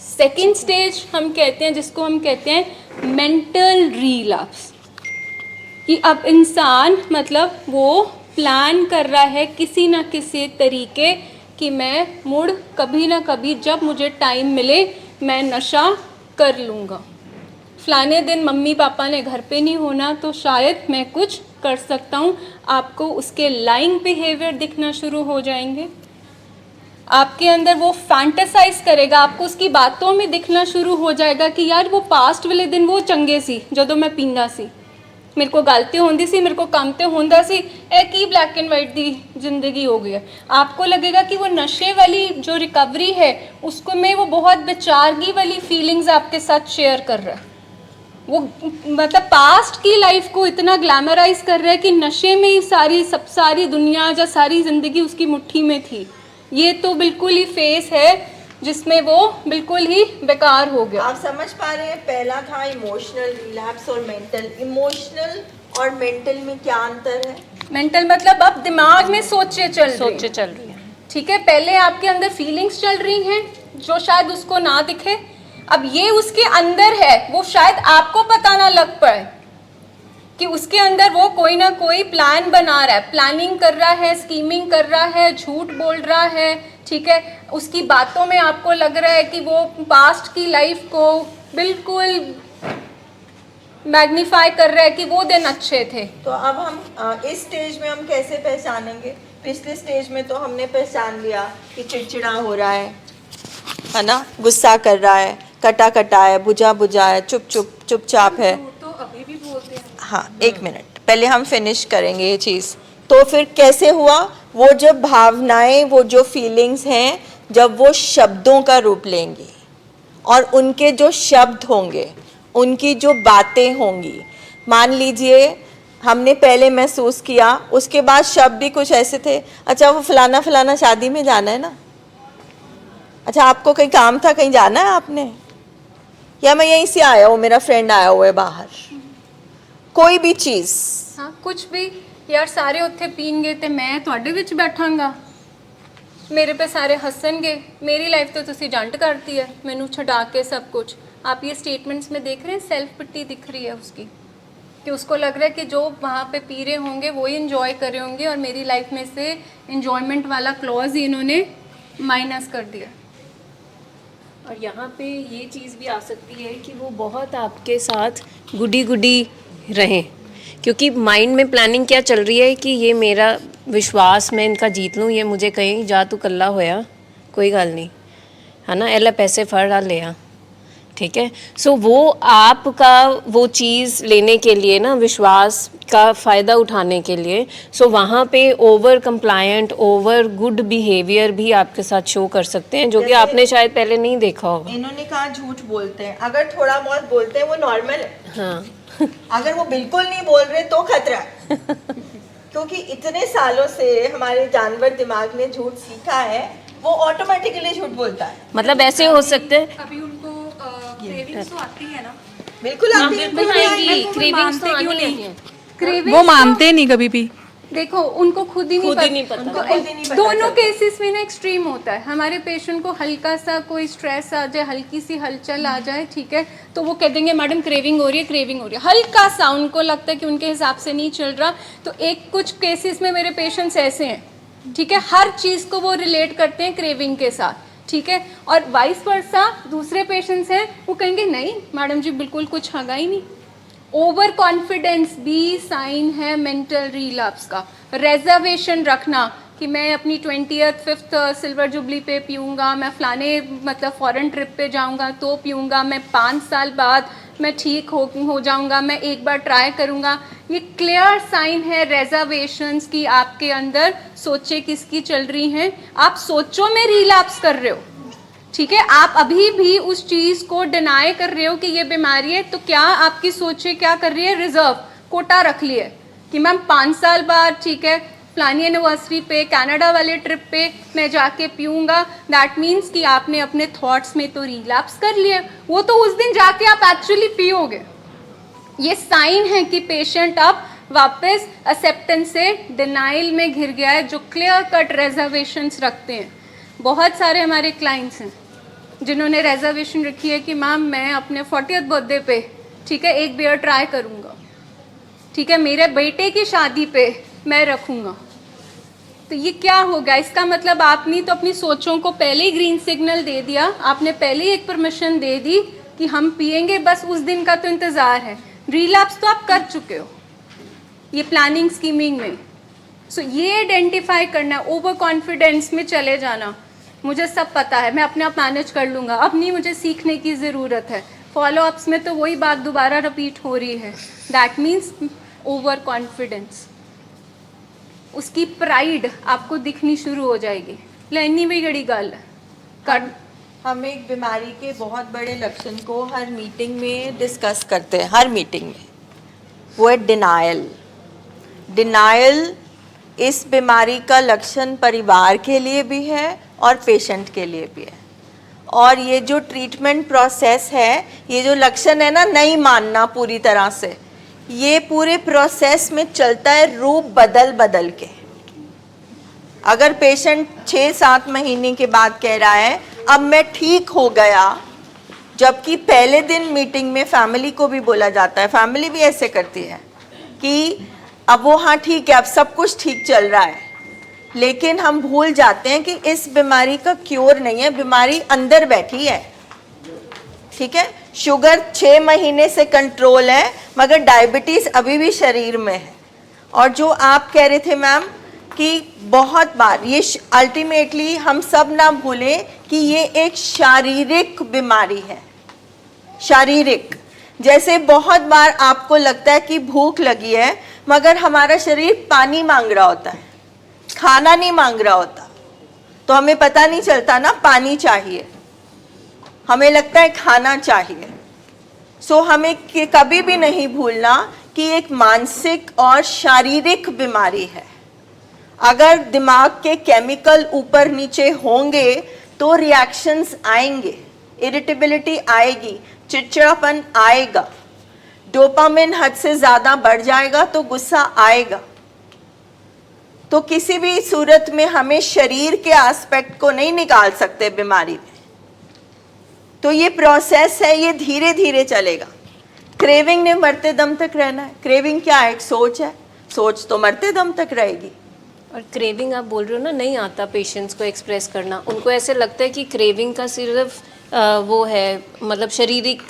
सेकेंड स्टेज हम कहते हैं, जिसको हम कहते हैं मेंटल रिलैप्स, कि अब इंसान मतलब वो प्लान कर रहा है किसी न किसी तरीके कि मैं मुड़ कभी ना कभी जब मुझे टाइम मिले मैं नशा कर लूँगा। फलाने दिन मम्मी पापा ने घर पे नहीं होना तो शायद मैं कुछ कर सकता हूँ। आपको उसके लाइंग बिहेवियर दिखना शुरू हो जाएंगे, आपके अंदर वो फैंटेसाइज करेगा, आपको उसकी बातों में दिखना शुरू हो जाएगा कि यार वो पास्ट वाले दिन वो चंगे सी जदों मैं पींदा सी, मेरे को गलती होंदी सी, मेरे को काम ते होंदा सी, एक ही ब्लैक एंड वाइट दी जिंदगी हो गई है। आपको लगेगा कि वो नशे वाली जो रिकवरी है उसको में वो बहुत बेचारगी वाली फीलिंग्स आपके साथ शेयर कर रहा है। वो मतलब पास्ट की लाइफ को इतना ग्लैमराइज कर रहा है कि नशे में ही सारी दुनिया या सारी ज़िंदगी उसकी मुट्ठी में थी। ये तो बिल्कुल ही फेस है जिसमें वो बिल्कुल ही बेकार हो गया। आप समझ पा रहे हैं, पहला था इमोशनल रिलैप्स और मेंटल। इमोशनल और मेंटल में क्या अंतर है? मेंटल मतलब अब दिमाग में सोचे चल रही है, ठीक है, पहले आपके अंदर फीलिंग्स चल रही हैं जो शायद उसको ना दिखे, अब ये उसके अंदर है, वो शायद आपको पता ना लग पाए कि उसके अंदर वो कोई ना कोई प्लान बना रहा है, प्लानिंग कर रहा है, स्कीमिंग कर रहा है, झूठ बोल रहा है, ठीक है, उसकी बातों में आपको लग रहा है कि वो पास्ट की लाइफ को बिल्कुल मैग्नीफाई कर रहा है कि वो दिन अच्छे थे। तो अब हम इस स्टेज में हम कैसे पहचानेंगे? पिछले स्टेज में तो हमने पहचान लिया कि चिड़चिड़ा हो रहा है ना, गुस्सा कर रहा है, कटा कटा है, बुझा बुझा है, चुपचाप है। तो अभी भी बोलते हैं। हाँ, 1 मिनट पहले हम फिनिश करेंगे ये चीज़। तो फिर कैसे हुआ? वो जब भावनाएं, वो जो फीलिंग्स हैं, जब वो शब्दों का रूप लेंगी और उनके जो शब्द होंगे, उनकी जो बातें होंगी, मान लीजिए हमने पहले महसूस किया, उसके बाद शब्द भी कुछ ऐसे थे, अच्छा वो फलाना फलाना शादी में जाना है ना, अच्छा आपको कहीं काम था, कहीं जाना है आपने, या मैं यहीं से आया हूँ, मेरा फ्रेंड आया हुआ है बाहर, कोई भी चीज़। हाँ कुछ भी, यार सारे उत्थे पीनगे ते मैं तुहाडे विच बैठांगा, मेरे पे सारे हंसणगे, मेरी लाइफ तो तुसी जंट करती है मैनू छड़ा के सब कुछ। आप ये स्टेटमेंट्स में देख रहे हैं, सेल्फ पिटी दिख रही है उसकी, कि उसको लग रहा है कि जो वहाँ पे पी रहे होंगे वो ही इन्जॉय कर रहे होंगे और मेरी लाइफ में से इन्जॉयमेंट वाला क्लॉज ही इन्होंने माइनस कर दिया। और यहाँ पे ये चीज़ भी आ सकती है कि वो बहुत आपके साथ गुडी गुडी रहें, क्योंकि माइंड में प्लानिंग क्या चल रही है कि ये मेरा विश्वास मैं इनका जीत लूँ, ये मुझे कहीं जा तू कल्ला होया कोई गल नहीं है ना, एला पैसे फड़ ले आ, ठीक है। सो वो आपका वो चीज़ लेने के लिए ना, विश्वास का फ़ायदा उठाने के लिए, सो वहाँ पे over compliant, over good behaviour भी आपके साथ शो कर सकते हैं, जो कि आपने शायद पहले नहीं देखा होगा। इन्होंने कहा झूठ बोलते हैं, अगर थोड़ा बहुत बोलते हैं वो नॉर्मल है, हाँ अगर वो बिल्कुल नहीं बोल रहे तो खतरा है। क्योंकि इतने सालों से हमारे जानवर दिमाग ने झूठ सीखा है, वो ऑटोमेटिकली झूठ बोलता है। मतलब ऐसे हो सकते हैं, अभी उनको क्रेविंग्स तो आती है ना, बिल्कुल आती है, बिल्कुल आएगी, क्रेविंग्स तो आनी क्यों नहीं है। क्रेविंग्स वो मानते नहीं कभी भी। देखो उनको खुद ही नहीं पता। उनको खुद ही नहीं पता दोनों चलता। केसेस में ना एक्सट्रीम होता है। हमारे पेशेंट को हल्का सा कोई स्ट्रेस आ जाए, हल्की सी हलचल आ जाए, ठीक है, तो वो कह देंगे मैडम क्रेविंग हो रही है, क्रेविंग हो रही है, हल्का सा उनको लगता है कि उनके हिसाब से नहीं चल रहा। तो एक कुछ केसेस में मेरे पेशेंट्स ऐसे हैं, ठीक है, हर चीज़ को वो रिलेट करते हैं क्रेविंग के साथ, ठीक है। और वाइस वर्सा दूसरे पेशेंट्स हैं, वो कहेंगे नहीं मैडम जी बिल्कुल कुछ हगा ही नहीं। ओवर कॉन्फिडेंस भी साइन है मेंटल रिलैप्स का। रिजर्वेशन रखना कि मैं अपनी 20th 5th सिल्वर जुबली पे पीऊँगा, मैं फलाने मतलब फॉरेन ट्रिप पे जाऊँगा तो पीऊँगा, मैं 5 साल बाद मैं ठीक हो जाऊँगा, मैं एक बार ट्राई करूँगा। ये क्लियर साइन है रिजर्वेशंस की आपके अंदर सोचे किसकी चल रही हैं। आप सोचो में रिलैप्स कर रहे हो, ठीक है, आप अभी भी उस चीज़ को डिनाई कर रहे हो कि ये बीमारी है। तो क्या आपकी सोचे क्या कर रही है, रिजर्व कोटा रख लिया कि मैम 5 साल बाद, ठीक है, फलानी एनिवर्सरी पे कनाडा वाले ट्रिप पे मैं जाके पीऊँगा। दैट मीन्स कि आपने अपने थॉट्स में तो रिलैप्स कर लिया, वो तो उस दिन जाके आप एक्चुअली पियोगे। ये साइन है कि पेशेंट अब वापस एक्सेप्टेंस से डिनाइल में घिर गया है, जो क्लियर कट रिजर्वेशंस रखते हैं। बहुत सारे हमारे क्लाइंट्स हैं जिन्होंने रिजर्वेशन रखी है कि मैम मैं अपने 40th बर्थडे पे, ठीक है, एक बियर ट्राई करूँगा, ठीक है, मेरे बेटे की शादी पे मैं रखूँगा। तो ये क्या होगा, इसका मतलब आपने तो अपनी सोचों को पहले ही ग्रीन सिग्नल दे दिया, आपने पहले ही एक परमिशन दे दी कि हम पिएंगे, बस उस दिन का तो इंतज़ार है। रिलैप्स तो आप कर चुके हो ये प्लानिंग स्कीमिंग में। सो ये आइडेंटिफाई करना, ओवर कॉन्फिडेंस में चले जाना, मुझे सब पता है, मैं अपने आप मैनेज कर लूँगा, अब नहीं मुझे सीखने की ज़रूरत है। फॉलो अप्स में तो वही बात दोबारा रिपीट हो रही है। दैट मीन्स ओवर कॉन्फिडेंस, उसकी प्राइड आपको दिखनी शुरू हो जाएगी। लेनी भी बड़ी गल कर। हम एक बीमारी के बहुत बड़े लक्षण को हर मीटिंग में डिस्कस करते हैं, हर मीटिंग में, वो है डिनायल। डिनायल इस बीमारी का लक्षण परिवार के लिए भी है और पेशेंट के लिए भी है। और ये जो ट्रीटमेंट प्रोसेस है, ये जो लक्षण है ना, नहीं मानना पूरी तरह से, ये पूरे प्रोसेस में चलता है रूप बदल बदल के। अगर पेशेंट 6-7 महीने के बाद कह रहा है अब मैं ठीक हो गया, जबकि पहले दिन मीटिंग में फैमिली को भी बोला जाता है, फैमिली भी ऐसे करती है कि अब वो हाँ ठीक है, अब सब कुछ ठीक चल रहा है, लेकिन हम भूल जाते हैं कि इस बीमारी का क्योर नहीं है, बीमारी अंदर बैठी है, ठीक है। शुगर 6 महीने से कंट्रोल है, मगर डायबिटीज़ अभी भी शरीर में है। और जो आप कह रहे थे मैम कि बहुत बार ये अल्टीमेटली हम सब ना भूलें कि ये एक शारीरिक बीमारी है। शारीरिक, जैसे बहुत बार आपको लगता है कि भूख लगी है, मगर हमारा शरीर पानी मांग रहा होता है, खाना नहीं मांग रहा होता तो हमें पता नहीं चलता ना, पानी चाहिए, हमें लगता है खाना चाहिए। सो हमें कभी भी नहीं भूलना कि एक मानसिक और शारीरिक बीमारी है। अगर दिमाग के केमिकल ऊपर नीचे होंगे तो रिएक्शंस आएंगे, इरिटेबिलिटी आएगी, चिड़चिड़ापन आएगा, डोपामिन हद से ज़्यादा बढ़ जाएगा तो गुस्सा आएगा। तो किसी भी सूरत में हमें शरीर के एस्पेक्ट को नहीं निकाल सकते बीमारी में। तो ये प्रोसेस है, ये धीरे धीरे चलेगा। क्रेविंग ने मरते दम तक रहना है। क्रेविंग क्या है? एक सोच है, सोच तो मरते दम तक रहेगी। और क्रेविंग आप बोल रहे हो ना, नहीं आता पेशेंट्स को एक्सप्रेस करना, उनको ऐसे लगता है कि क्रेविंग का सिर्फ वो है, मतलब शारीरिक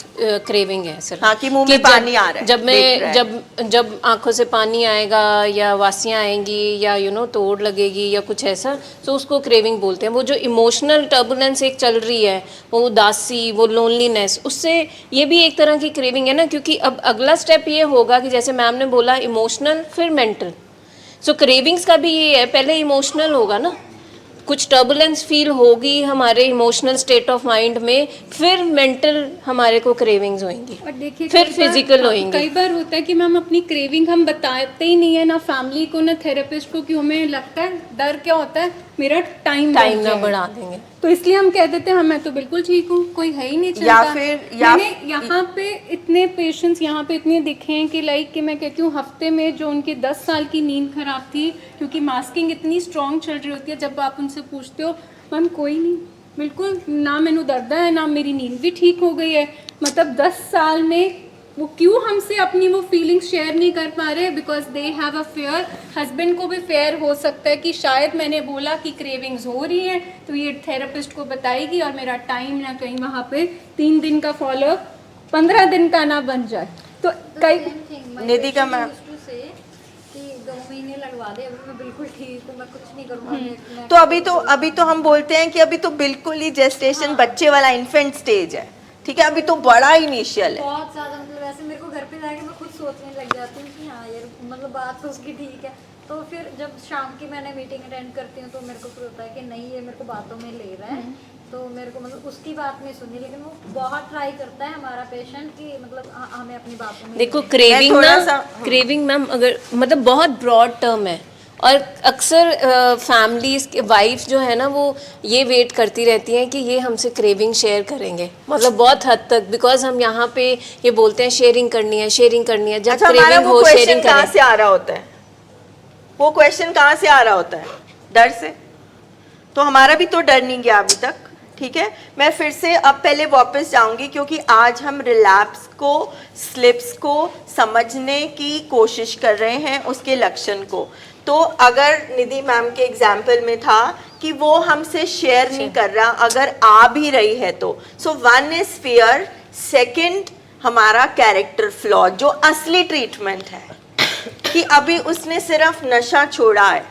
क्रेविंग है सिर्फ। हाँ, कि मुंह में पानी आ रहा है, जब देख रहा मैं है। जब आंखों से पानी आएगा या वासियाँ आएंगी या तोड़ लगेगी या कुछ ऐसा, तो उसको क्रेविंग बोलते हैं। वो जो इमोशनल टर्बुलेंस एक चल रही है, वो उदासी, वो लोनलीनेस, उससे ये भी एक तरह की क्रेविंग है ना। क्योंकि अब अगला स्टेप ये होगा कि जैसे मैम ने बोला इमोशनल फिर मेंटल, सो क्रेविंग्स का भी ये है, पहले इमोशनल होगा ना, कुछ टर्बुलेंस फील होगी हमारे इमोशनल स्टेट ऑफ माइंड में, फिर मेंटल हमारे को क्रेविंग्स होंगी, और देखिए फिर कई बार- फिजिकल होंगी। कई बार होता है कि मैम अपनी क्रेविंग हम बताते ही नहीं है, ना फैमिली को ना थेरेपिस्ट को, कि हमें लगता है, डर क्या होता है मेरा टाइम ना बढ़ा देंगे, तो इसलिए हम कह देते हैं हाँ मैं तो बिल्कुल ठीक हूँ, कोई है ही नहीं चलता। मैंने यहाँ पे इतने पेशेंट्स यहाँ पे इतने दिखे हैं कि लाइक कि मैं कहती हूँ हफ्ते में जो उनकी 10 साल की नींद खराब थी, क्योंकि मास्किंग इतनी स्ट्रॉन्ग चल रही होती है, जब आप उनसे पूछते हो मैम कोई नहीं, बिल्कुल ना मैंने दर्द है ना मेरी नींद भी ठीक हो गई है। मतलब 10 साल में वो क्यों हमसे अपनी वो फीलिंग्स शेयर नहीं कर पा रहे? Because they have a fair. Husband को भी फेयर हो सकता है कि शायद मैंने बोला कि क्रेविंग्स हो रही है तो ये थेरेपिस्ट को बताएगी और मेरा टाइम ना कहीं वहाँ पे 3 दिन का फॉलोअप 15 दिन का ना बन जाए। तो कई निधि का मैम कि 2 महीने लगवा दे, अभी मैं बिल्कुल ठीक हूँ, मैं कुछ नहीं करूँगा। तो अभी तो हम बोलते हैं कि अभी तो बिल्कुल ही जेस्टेशन बच्चे वाला इन्फेंट स्टेज है, ठीक है, अभी तो बड़ा इनिशियल है। बहुत ज़्यादा, मतलब ऐसे मेरे को घर पे जाके मैं खुद सोचने लग जाती हूँ कि हाँ यार, मतलब बात तो उसकी ठीक है। तो फिर जब शाम की मैंने मीटिंग अटेंड करती हूँ तो मेरे को फिर होता है कि नहीं ये मेरे को बातों में ले रहा है, तो मेरे को मतलब उसकी बात नहीं सुननी, लेकिन वो बहुत ट्राई करता है हमारा पेशेंट कि मतलब हमें अपनी बातों में देखो क्रेविंग ना, क्रेविंग मैम अगर मतलब बहुत ब्रॉड टर्म है, और अक्सर फैमिलीज वाइफ जो है ना वो ये वेट करती रहती हैं कि ये हमसे क्रेविंग शेयर करेंगे, मतलब बहुत हद तक, बिकॉज हम यहाँ पे ये बोलते हैं शेयरिंग करनी है, शेयरिंग करनी है। जब अच्छा, क्रेविंग हो शेयरिंग कहाँ करें। से आ रहा होता है? वो क्वेश्चन कहाँ से आ रहा होता है? डर से। तो हमारा भी तो डर नहीं गया अभी तक, ठीक है। मैं फिर से अब पहले वापस जाऊंगी क्योंकि आज हम रिलैप्स को, स्लिप्स को समझने की कोशिश कर रहे हैं, उसके लक्षण को। तो अगर निधि मैम के एग्जाम्पल में था कि वो हमसे शेयर नहीं कर रहा, अगर आ भी रही है तो सो 1 इज फियर, 2 हमारा कैरेक्टर फ्लॉ, जो असली ट्रीटमेंट है कि अभी उसने सिर्फ नशा छोड़ा है,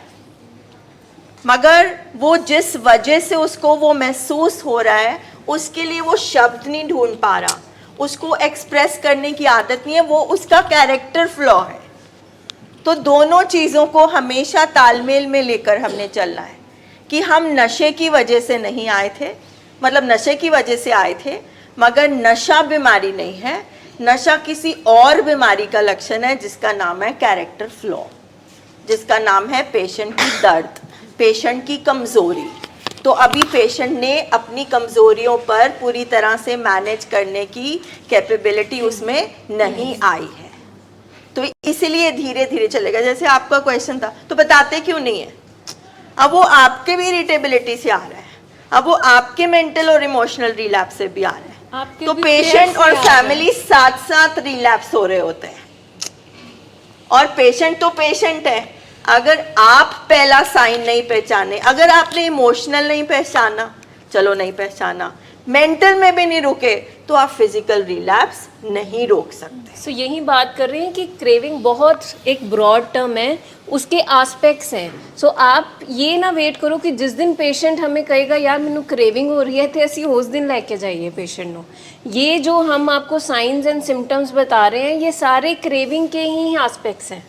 मगर वो जिस वजह से उसको वो महसूस हो रहा है उसके लिए वो शब्द नहीं ढूंढ पा रहा, उसको एक्सप्रेस करने की आदत नहीं है, वो उसका कैरेक्टर फ्लॉ है। तो दोनों चीज़ों को हमेशा तालमेल में लेकर हमने चलना है कि हम नशे की वजह से नहीं आए थे, मतलब नशे की वजह से आए थे, मगर नशा बीमारी नहीं है, नशा किसी और बीमारी का लक्षण है जिसका नाम है कैरेक्टर फ्लॉ, जिसका नाम है पेशेंट की दर्द, पेशेंट की कमज़ोरी। तो अभी पेशेंट ने अपनी कमज़ोरियों पर पूरी तरह से मैनेज करने की कैपेबिलिटी उसमें नहीं आई है, तो इसीलिए धीरे धीरे चलेगा। जैसे आपका क्वेश्चन था, तो बताते क्यों नहीं है? अब वो आपके भी इरिटेबिलिटी से आ रहा है, अब वो आपके मेंटल और इमोशनल रिलैप्स से भी आ रहा है, तो पेशेंट और फैमिली साथ साथ रिलैप्स हो रहे होते हैं। और पेशेंट तो पेशेंट है, अगर आप पहला साइन नहीं पहचाने, अगर आपने इमोशनल नहीं पहचाना, चलो नहीं पहचाना, मेंटल में भी नहीं रुके, तो आप फिजिकल रिलैप्स नहीं रोक सकते। सो यही बात कर रहे हैं कि क्रेविंग बहुत एक ब्रॉड टर्म है, उसके एस्पेक्ट्स हैं। सो आप ये ना वेट करो कि जिस दिन पेशेंट हमें कहेगा यार मैनू क्रेविंग हो रही है, तो ऐसी उस दिन लेके जाइए पेशेंट को। ये जो हम आपको साइंस एंड सिम्टम्स बता रहे हैं, ये सारे क्रेविंग के ही एस्पेक्ट्स हैं।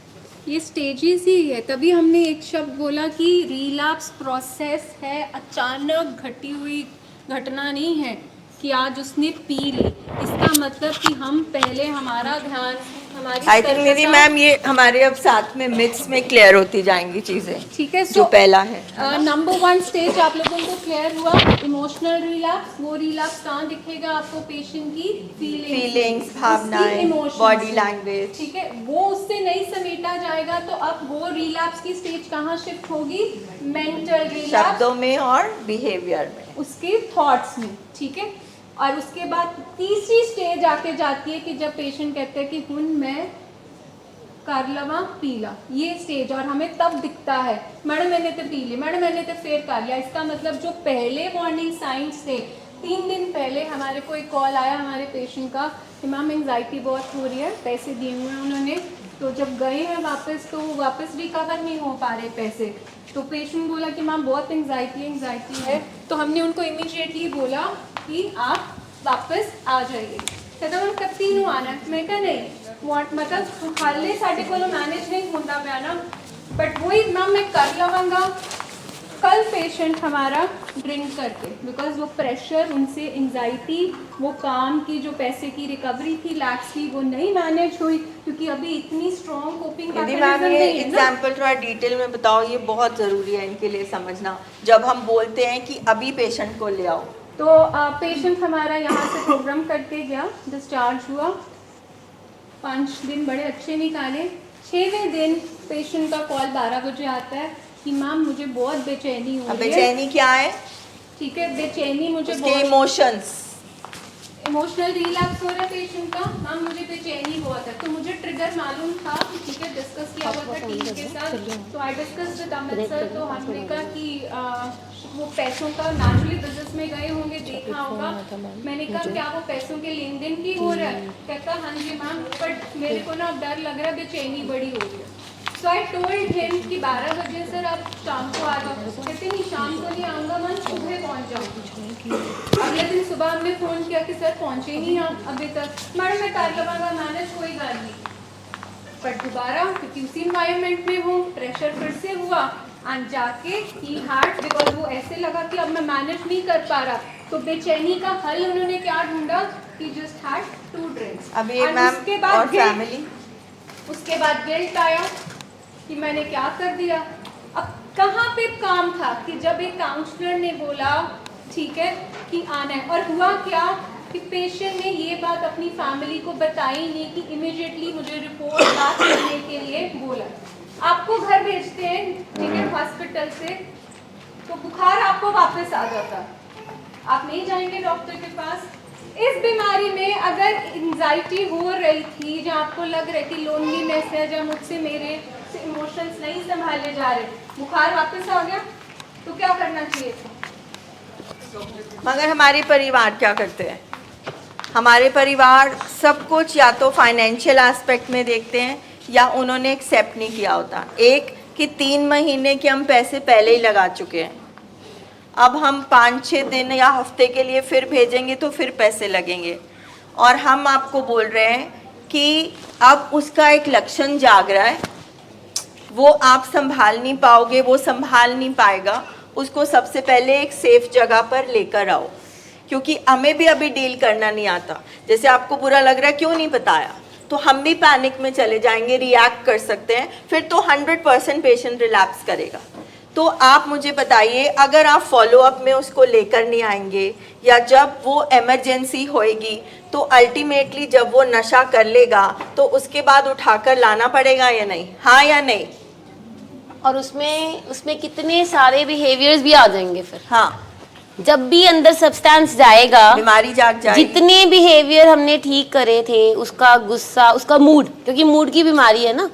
ये स्टेजेस ही है, तभी हमने एक शब्द बोला कि रिलैप्स प्रोसेस है, अचानक घटी हुई घटना नहीं है कि आज उसने पी ली। इसका मतलब कि हम पहले हमारा ध्यान, हमारी आई थिंक निधि सतर्कता- मैम ये हमारे अब साथ में मिथ्स में क्लियर होती जाएंगी चीजें, ठीक है। जो पहला है। नंबर 1 स्टेज आप लोगों को क्लियर हुआ, इमोशनल रिलैप्स। वो रिलैप्स कहाँ दिखेगा आपको? पेशेंट की फीलिंग्स, भावनाएं, बॉडी लैंग्वेज। ठीक है, वो उससे नहीं समेटा जाएगा तो अब वो रिलैप्स की स्टेज कहाँ शिफ्ट होगी? मेंटल रिलैप्स, शब्दों में और बिहेवियर में, उसके थॉट्स में। ठीक है, और उसके बाद तीसरी स्टेज आके जाती है कि जब पेशेंट कहते हैं कि हुन मैं कर लवा पीला, ये स्टेज। और हमें तब दिखता है मैडम मैंने तो पी ली, मैडम मैंने तो फेर कर लिया। इसका मतलब जो पहले वार्निंग साइंस थे, 3 दिन पहले हमारे को एक कॉल आया हमारे पेशेंट का कि मैम एंजाइटी बहुत हो रही है, पैसे दिए हुए हैं उन्होंने, तो जब गए हैं वापस तो वो वापस रिकवर नहीं हो पा रहे पैसे। तो पेशेंट बोला कि मैम बहुत एंजाइटी है। तो हमने उनको इमीडिएटली बोला कि आप वापस आ जाइए। कहता मैम कब तीनों आना है? मैं कहा नहीं मतलब हाले साढ़े को मैनेज नहीं होता पाया ना, बट वही मैम मैं कर लवांगा। कल पेशेंट हमारा ड्रिंक करके, बिकॉज वो प्रेशर, उनसे एंजाइटी, वो काम की जो पैसे की रिकवरी थी लैक्स की, वो नहीं मैनेज हुई क्योंकि अभी इतनी स्ट्रॉन्ग कोपिंग यदि मैम ये एग्जाम्पल थोड़ा डिटेल में बताओ, ये बहुत ज़रूरी है इनके लिए समझना, जब हम बोलते हैं कि अभी पेशेंट को ले आओ। तो पेशेंट हमारा यहाँ से प्रोग्राम करके गया, डिस्चार्ज हुआ, 5 दिन बड़े अच्छे निकाले। 6वें दिन पेशेंट का कॉल 12 बजे आता है कि मैम मुझे बहुत बेचैनी हो रही है। बेचैनी क्या है? ठीक है, बेचैनी मुझे उसके इमोशंस, इमोशनल रिलैप्स हो रहा है पेशेंट का। मैम मुझे बेचैनी बहुत है। तो मुझे ट्रिगर मालूम था, ठीक है, डिस्कस किया हुआ था टीम के साथ। तो I discuss with Amit sir, तो हमने कहा कि वो पैसों का नेचुरली बिजनेस में गए होंगे, देखा होगा। मैंने कहा क्या वो पैसों के लेन देन की हो रहा है? कहता हाँ जी मैम, बट मेरे को ना अब डर लग रहा है, बेचैनी बड़ी हो रही है। सो आई टोल्ड हिम कि 12 बजे सर आप शाम को आ जाओ। कहते नहीं शाम को नहीं आऊँगा मैम, सुबह पहुँच जाऊँगी। अगले दिन सुबह हमने फ़ोन किया कि सर पहुँचे नहीं आप अभी तक। मैडम मैं कर लूँगा मैनेज, कोई बात नहीं। बट दोबारा क्योंकि उसी इन्वायरमेंट में हूँ, प्रेशर फिर से हुआ एंड जाके ही हार्ट, बिकॉज वो ऐसे लगा कि अब मैं मैनेज नहीं कर पा रहा। तो बेचैनी का हल उन्होंने क्या ढूंढा कि जस्ट हैड 2 ड्रिंक्स। अभी मैम और फैमिली, उसके बाद गिल्ट आया कि मैंने क्या कर दिया। अब कहाँ पे काम था कि जब एक काउंसलर ने बोला ठीक है कि आना है, और हुआ क्या कि पेशेंट ने ये बात अपनी फैमिली को बताई नहीं कि इमीडिएटली मुझे रिपोर्ट बात करने के लिए बोला। आपको घर भेजते हैं, ठीक है, हॉस्पिटल से, तो बुखार आपको वापस आ जाता, आप नहीं जाएंगे डॉक्टर के पास। इस बीमारी में अगर एंजाइटी हो रही थी, जहाँ आपको लग रही थी लोनलीनेस है, जहाँ मुझसे मेरे इमोशंस नहीं संभाले जा रहे, बुखार वापस आ गया, तो क्या करना चाहिए था? मगर हमारे परिवार क्या करते हैं? हमारे परिवार सब कुछ या तो फाइनेंशियल एस्पेक्ट में देखते हैं या उन्होंने एक्सेप्ट नहीं किया होता। एक कि 3 महीने के हम पैसे पहले ही लगा चुके हैं, अब हम 5-6 दिन या हफ्ते के लिए फिर भेजेंगे तो फिर पैसे लगेंगे, और हम आपको बोल रहे हैं कि अब उसका एक लक्षण जाग रहा है, वो आप संभाल नहीं पाओगे, वो संभाल नहीं पाएगा, उसको सबसे पहले एक सेफ जगह पर लेकर आओ, क्योंकि हमें भी अभी डील करना नहीं आता। जैसे आपको बुरा लग रहा है, क्यों नहीं बताया, तो हम भी पैनिक में चले जाएंगे, रिएक्ट कर सकते हैं, फिर तो 100% पेशेंट रिलैप्स करेगा। तो आप मुझे बताइए, अगर आप फॉलो अप में उसको लेकर नहीं आएंगे या जब वो इमरजेंसी होएगी, तो अल्टीमेटली जब वो नशा कर लेगा तो उसके बाद उठाकर लाना पड़ेगा या नहीं? हाँ या नहीं? और उसमें कितने सारे बिहेवियर्स भी आ जाएंगे फिर। हाँ, जब भी अंदर सब्सटेंस जाएगा, बीमारी जाग जाएगी। जितने बिहेवियर हमने ठीक करे थे, उसका गुस्सा, उसका मूड, क्योंकि मूड की बीमारी है ना,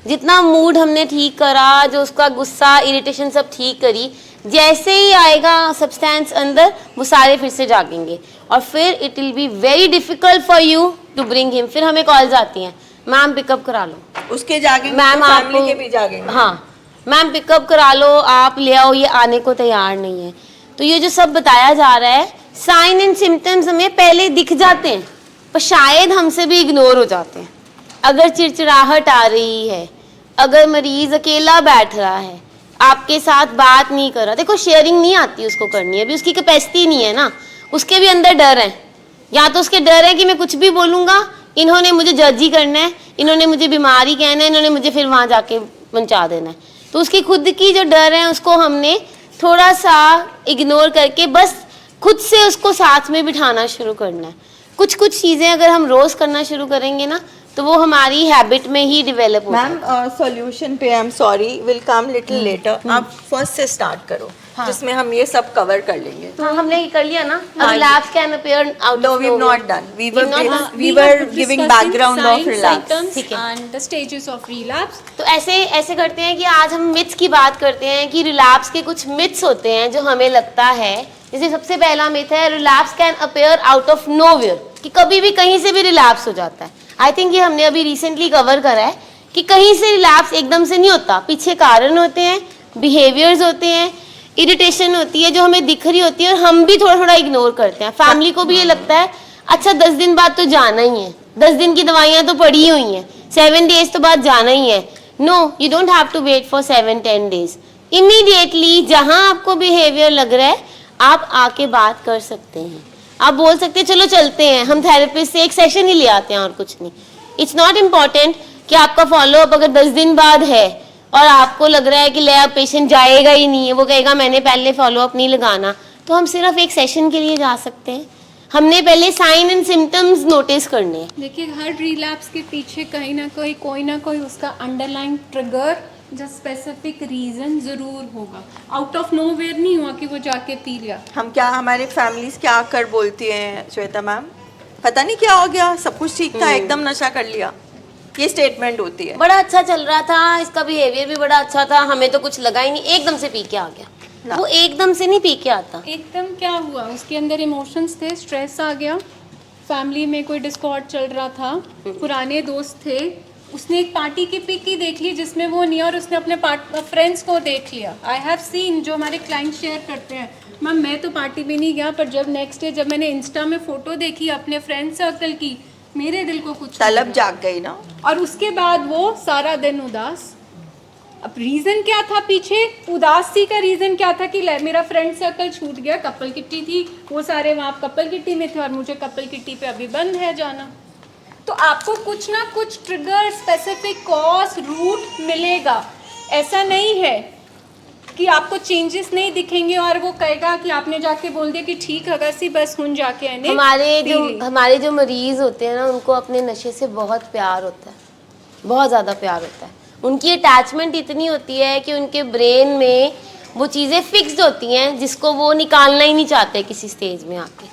जितना मूड हमने ठीक करा, जो उसका गुस्सा, इरिटेशन सब ठीक करी, जैसे ही आएगा सब्सटेंस अंदर, वो सारे फिर से जागेंगे और फिर it will be very difficult for you to bring him. फिर हमें कॉल्स आती हैं, मैम पिकअप करा लो, उसके जागेंगे, मैम तो आप फैमिली के भी जागेंगे। हाँ मैम पिकअप करा लो, आप ले आओ, ये आने को तैयार नहीं है। तो ये जो सब बताया जा रहा है, साइन एंड सिम्टम्स हमें पहले दिख जाते हैं, पर शायद हमसे भी इग्नोर हो जाते हैं। अगर चिड़चिड़ाहट आ रही है, अगर मरीज अकेला बैठ रहा है, आपके साथ बात नहीं कर रहा, देखो शेयरिंग नहीं आती उसको करनी, अभी उसकी कैपेसिटी नहीं है ना, उसके भी अंदर डर है, या तो उसके डर है कि मैं कुछ भी बोलूँगा इन्होंने मुझे जज ही करना है, इन्होंने मुझे बीमारी कहना है, इन्होंने मुझे फिर वहाँ जाके पहुँचा देना है। तो उसकी खुद की जो डर है उसको हमने थोड़ा सा इग्नोर करके बस खुद से उसको साथ में बिठाना शुरू करना है। कुछ कुछ चीज़ें अगर हम रोज़ करना शुरू करेंगे ना तो वो हमारी हैबिट में ही डेवलप होता है। मैम सॉल्यूशन पे I am sorry will come little letter, आप फर्स्ट से स्टार्ट करो जिसमें हम ये सब कवर कर लेंगे। हाँ, हमने कर लिया ना। Relapse can appear out No, we've not done. We were giving background of relapse. ठीक है। and the stages of relapse. तो ऐसे करते हैं कि आज हम मिथ्स की बात करते हैं कि रिलैप्स के कुछ मिथ्स होते हैं जो हमें लगता है। जैसे सबसे पहला मिथ है relapse can appear out of nowhere, कि कभी भी कहीं से भी रिलैप्स हो जाता है। आई थिंक ये हमने अभी रिसेंटली कवर करा है कि कहीं से रिलैप्स एकदम से नहीं होता, पीछे कारण होते हैं, बिहेवियर्स होते हैं, इरिटेशन होती है जो हमें दिख रही होती है और हम भी थोड़ा थोड़ा इग्नोर करते हैं। फैमिली को भी ये लगता है अच्छा 10 दिन बाद तो जाना ही है, 10 दिन की दवाइयाँ तो पड़ी हुई हैं, 7 days तो बाद जाना ही है। No, you don't have to wait for 7-10 days। Immediately जहाँ आपको बिहेवियर लग रहा है आप आके बात कर सकते हैं, आप बोल सकते हैं चलो चलते हैं, हम थेरेपिस्ट से एक सेशन ही ले आते हैं और कुछ नहीं। इट्स नॉट इम्पॉर्टेंट कि आपका फॉलोअप अगर 10 दिन बाद है और आपको लग रहा है कि ले अब पेशेंट जाएगा ही नहीं है, वो कहेगा मैंने पहले फॉलोअप नहीं लगाना, तो हम सिर्फ एक सेशन के लिए जा सकते हैं। हमने पहले साइन एंड सिम्टम्स नोटिस करने हैं। देखिए हर रिलैप्स के पीछे कहीं ना कोई उसका अंडरलाइन ट्रिगर जो स्पेसिफिक रीजन जरूर होगा। आउट ऑफ नोवेयर नहीं हुआ कि वो जाके पी लिया। हम क्या हमारे फैमिलीज क्या कर बोलती हैं श्वेता मैम, पता नहीं क्या हो गया, सब कुछ ठीक था एकदम नशा कर लिया, ये स्टेटमेंट होती है। बड़ा अच्छा चल रहा था, इसका बिहेवियर भी बड़ा अच्छा था, हमें तो कुछ लगा ही नहीं, एकदम से पी के आ गया। वो एकदम से नहीं पी के आता। एकदम क्या हुआ, उसके अंदर इमोशंस थे, स्ट्रेस आ गया, फैमिली में कोई डिस्कॉर्ड चल रहा था, पुराने दोस्त थे, उसने एक पार्टी की पिक ही देख ली जिसमें वो नहीं, और उसने अपने फ्रेंड्स को देख लिया। आई हैव सीन, जो हमारे क्लाइंट शेयर करते हैं, मैम मैं तो पार्टी में नहीं गया, पर जब नेक्स्ट डे जब मैंने इंस्टा में फ़ोटो देखी अपने फ्रेंड सर्कल की, मेरे दिल को कुछ तलब जाग गई ना। और उसके बाद वो सारा दिन उदास। अब रीज़न क्या था पीछे, उदासी का रीज़न क्या था कि मेरा फ्रेंड सर्कल छूट गया, कपल किट्टी थी, वो सारे वहाँ कपल किट्टी में थे और मुझे कपल किट्टी पे अभी बंद है जाना। तो आपको कुछ ना कुछ ट्रिगर, स्पेसिफिक कॉज, रूट मिलेगा। ऐसा नहीं है कि आपको चेंजेस नहीं दिखेंगे और वो कहेगा कि आपने जाके बोल दिया कि ठीक है सी बस हुन जाके आने। हमारे जो मरीज होते हैं ना उनको अपने नशे से बहुत प्यार होता है, बहुत ज़्यादा प्यार होता है। उनकी अटैचमेंट इतनी होती है कि उनके ब्रेन में वो चीज़ें फिक्स्ड होती हैं जिसको वो निकालना ही नहीं चाहते किसी स्टेज में आके।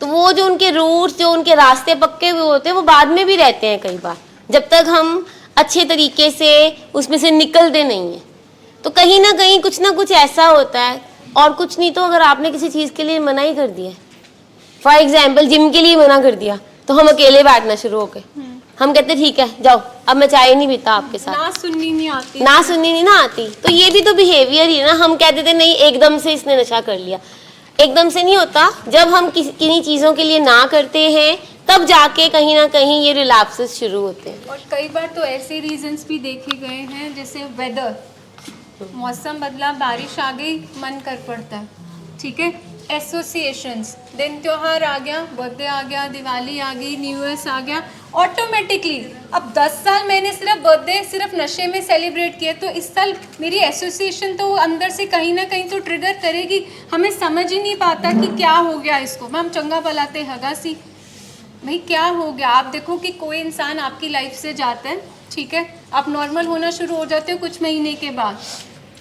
तो वो जो उनके रूट्स, जो उनके रास्ते पक्के हुए होते हैं वो बाद में भी रहते हैं कई बार, जब तक हम अच्छे तरीके से उसमें से निकलते नहीं हैं। तो कहीं ना कहीं कुछ ना कुछ ऐसा होता है। और कुछ नहीं तो अगर आपने किसी चीज़ के लिए मना ही कर दिया, फॉर एग्जाम्पल जिम के लिए मना कर दिया, तो हम अकेले बैठना शुरू हो गए, हम कहते ठीक है जाओ अब मैं चाय नहीं पीता आपके साथ, ना सुननी नहीं आती, ना सुननी नहीं ना आती। तो ये भी तो बिहेवियर ही है ना। हम कहते थे नहीं एकदम से इसने नशा कर लिया, एकदम से नहीं होता। जब हम किन्हीं चीज़ों के लिए ना करते हैं तब जाके कहीं ना कहीं ये रिलैप्सेस शुरू होते हैं। और कई बार तो ऐसे रीजंस भी देखे गए हैं जैसे वेदर, मौसम बदला, बारिश आ गई, मन कर पड़ता है, ठीक है। एसोसिएशंस, दिन त्योहार आ गया, बर्थडे आ गया, दिवाली आ गई, न्यू ईयर्स आ गया, ऑटोमेटिकली अब 10 साल मैंने सिर्फ बर्थडे सिर्फ नशे में सेलिब्रेट किया, तो इस साल मेरी एसोसिएशन तो अंदर से कहीं ना कहीं तो ट्रिगर करेगी। हमें समझ ही नहीं पाता कि क्या हो गया इसको। मैम चंगा पलाते हगासी, भाई क्या हो गया। आप देखो कि कोई इंसान आपकी लाइफ से जाता है, ठीक है, आप नॉर्मल होना शुरू हो जाते हो कुछ महीने के बाद,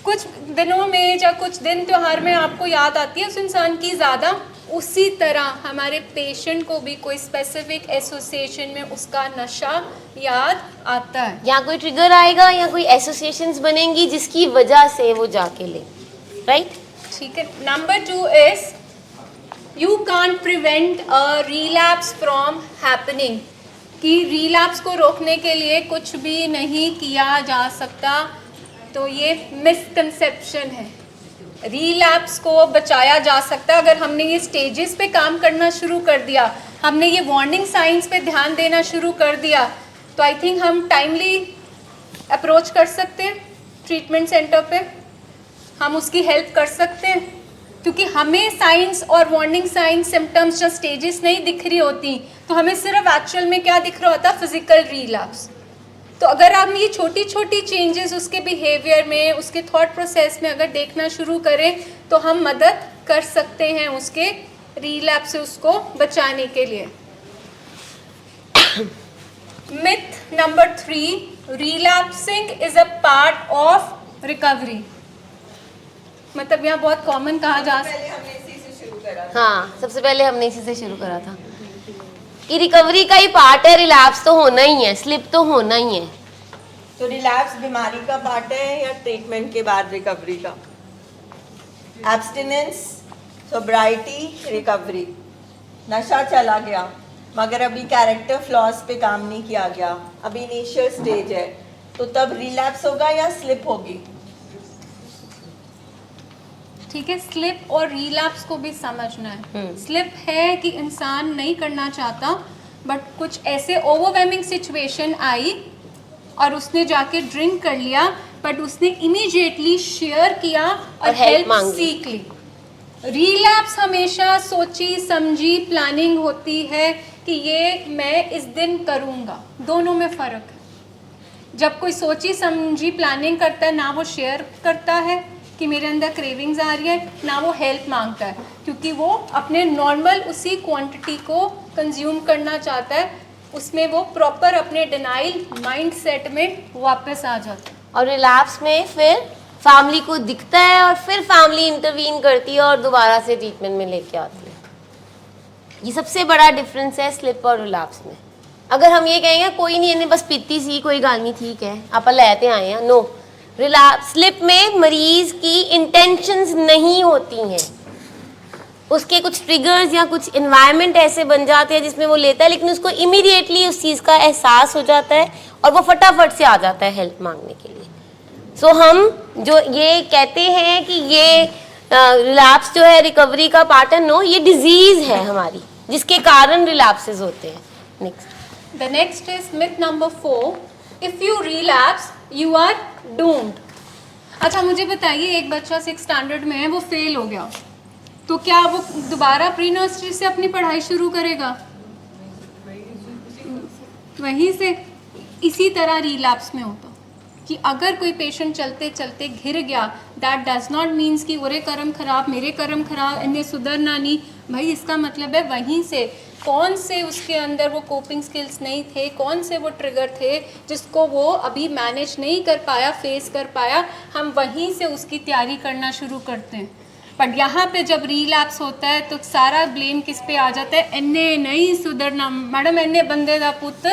कुछ दिनों में या कुछ दिन त्योहार में आपको याद आती है उस इंसान की ज़्यादा। उसी तरह हमारे पेशेंट को भी कोई स्पेसिफिक एसोसिएशन में उसका नशा याद आता है, या कोई ट्रिगर आएगा या कोई एसोसिएशंस बनेंगी जिसकी वजह से वो जाके ले, राइट, ठीक है। Number 2 is you can't prevent a relapse from happening, कि रिलैप्स को रोकने के लिए कुछ भी नहीं किया जा सकता। तो ये मिसकंसेप्शन है। रिलैप्स को बचाया जा सकता है अगर हमने ये स्टेजेस पे काम करना शुरू कर दिया, हमने ये वार्निंग साइंस पे ध्यान देना शुरू कर दिया, तो आई थिंक हम टाइमली अप्रोच कर सकते हैं ट्रीटमेंट सेंटर पे, हम उसकी हेल्प कर सकते हैं, क्योंकि हमें साइंस और वार्निंग साइंस सिम्टम्स या स्टेजेस नहीं दिख रही होती, तो हमें सिर्फ एक्चुअल में क्या दिख रहा होता, फिजिकल रिलैप्स। तो अगर हम ये छोटी छोटी चेंजेस उसके बिहेवियर में, उसके थॉट प्रोसेस में अगर देखना शुरू करें तो हम मदद कर सकते हैं उसके रिलैप्स से उसको बचाने के लिए। Myth number 3, relapsing is a part of recovery. मतलब यहाँ बहुत कॉमन कहा जा सकता पहले हमने इसी से शुरू करा था। हाँ, सबसे पहले हमने इसी से शुरू करा था कि रिकवरी का ही पार्ट है, रिलैप्स तो होना ही है, स्लिप तो होना ही है। तो रिलैप्स बीमारी का पार्ट है या ट्रीटमेंट के बाद रिकवरी का? Abstinence, sobriety, recovery. नशा चला गया मगर अभी कैरेक्टर फ्लॉज पे काम नहीं किया गया, अभी इनिशियल स्टेज है, तो तब रिलैप्स होगा या स्लिप होगी? ठीक है, स्लिप और रिलैप्स को भी समझना है। स्लिप है कि इंसान नहीं करना चाहता, बट कुछ ऐसे ओवरवेलमिंग सिचुएशन आई और उसने जाके ड्रिंक कर लिया, बट उसने इमीडिएटली शेयर किया और हेल्प सीख ली। रिलैप्स हमेशा सोची समझी प्लानिंग होती है कि ये मैं इस दिन करूँगा, दोनों में फ़र्क है। जब कोई सोची समझी प्लानिंग करता है, ना वो शेयर करता है कि मेरे अंदर क्रेविंग्स आ रही है, ना वो हेल्प मांगता है, क्योंकि वो अपने नॉर्मल उसी क्वांटिटी को कंज्यूम करना चाहता है, उसमें वो प्रॉपर अपने डिनाइल माइंड सेट में वापस आ जाता है। और रिलैप्स में फिर फैमिली को दिखता है और फिर फैमिली इंटरवीन करती है और दोबारा से ट्रीटमेंट में लेके आती है। ये सबसे बड़ा डिफरेंस है स्लिप और रिलैप्स में। अगर हम ये कहेंगे कोई नहीं, इन्हें बस पीती सी, कोई गल नहीं, ठीक है आप लेते आए हैं, नो। रिलैप्स स्लिप में मरीज की इंटेंशंस नहीं होती हैं, उसके कुछ ट्रिगर्स या कुछ इन्वायरमेंट ऐसे बन जाते हैं जिसमें वो लेता है, लेकिन उसको इमीडिएटली उस चीज़ का एहसास हो जाता है और वो फटाफट से आ जाता है हेल्प मांगने के लिए। सो हम जो ये कहते हैं कि ये रिलैप्स जो है रिकवरी का पार्ट है, नो, ये डिजीज है हमारी जिसके कारण रिलैप्सेस होते हैं। Next, The next is myth number 4. If you relapse, you are doomed. अच्छा मुझे बताइए, एक बच्चा 6th स्टैंडर्ड में है, वो फेल हो गया, तो क्या वो दोबारा प्री नर्सरी से अपनी पढ़ाई शुरू करेगा? वहीं से। इसी तरह रिलैप्स में होता कि अगर कोई पेशेंट चलते चलते घिर गया, दैट डज नॉट मीन्स कि ओरे कर्म खराब, मेरे कर्म खराब, इन्हें सुधरना नहीं। भाई इसका मतलब है वहीं से कौन से उसके अंदर वो कोपिंग स्किल्स नहीं थे, कौन से वो ट्रिगर थे जिसको वो अभी मैनेज नहीं कर पाया, फेस कर पाया, हम वहीं से उसकी तैयारी करना शुरू करते हैं। बट यहाँ पे जब रिलैप्स होता है तो सारा ब्लेम किस पे आ जाता है, इन्हें नहीं सुधरना मैडम, इन्हें बंदे दा पुत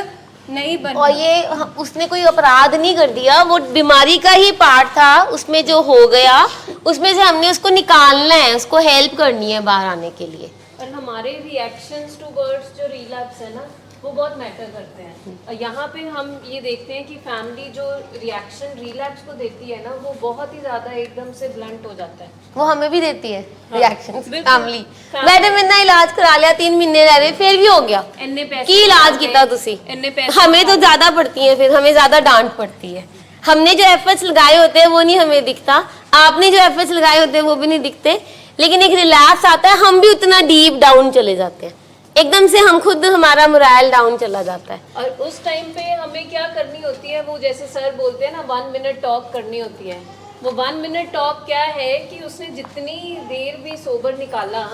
नहीं बनना। और ये उसने कोई अपराध नहीं कर दिया, वो बीमारी का ही पार्ट था, उसमें जो हो गया उसमें से हमने उसको निकालना है, उसको हेल्प करनी है बाहर आने के लिए। और हमारे रिएक्शंस टूवर्ड्स जो रिलैप्स है ना, वो बहुत मैटर करते हैं। और यहाँ पे हम ये देखते हैं कि फैमिली जो रिएक्शन रिलैप्स को देती है ना, वो बहुत ही ज़्यादा एकदम से ब्लंट हो जाता है। वो हमें भी देती है रिएक्शन बिल्कुल। फैमिली। मैडम इतना इलाज करा लिया, 3 महीने रह रहे, फिर भी हो गया, इन्ने पैसे की इलाज किया तुसी? इन्ने पैसे हमें तो ज्यादा पड़ती है, फिर हमें ज्यादा डांट पड़ती है। हमने जो एफर्ट्स लगाए होते हैं वो नहीं हमें दिखता, आपने जो एफर्ट्स लगाए होते हैं वो भी नहीं दिखते, लेकिन एक रिलैप्स आता है, हम भी उतना डीप डाउन चले जाते हैं, एकदम से हम खुद, हमारा मोरल डाउन चला जाता है। और उस टाइम पे हमें क्या करनी होती है, वो जैसे सर बोलते हैं ना 1 मिनट टॉक करनी होती है। वो 1 मिनट टॉक क्या है कि उसने जितनी देर भी सोबर निकाला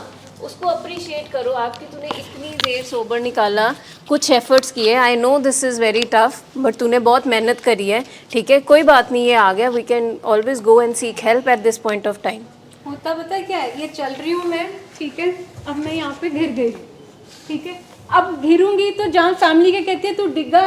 उसको अप्रिशिएट करो, आपकी तूने इतनी देर सोबर निकाला, कुछ एफर्ट्स किए, I know this is very tough but तूने बहुत मेहनत करी है, ठीक है कोई बात नहीं, ये आ गया, we can always go and seek help at this point of time. होता पता है क्या है, ये चल रही हूँ मैं, ठीक है, अब मैं यहाँ पे घिर गई, ठीक है, अब घिरूंगी तो जहाँ फैमिली के कहती है तू डिग्गा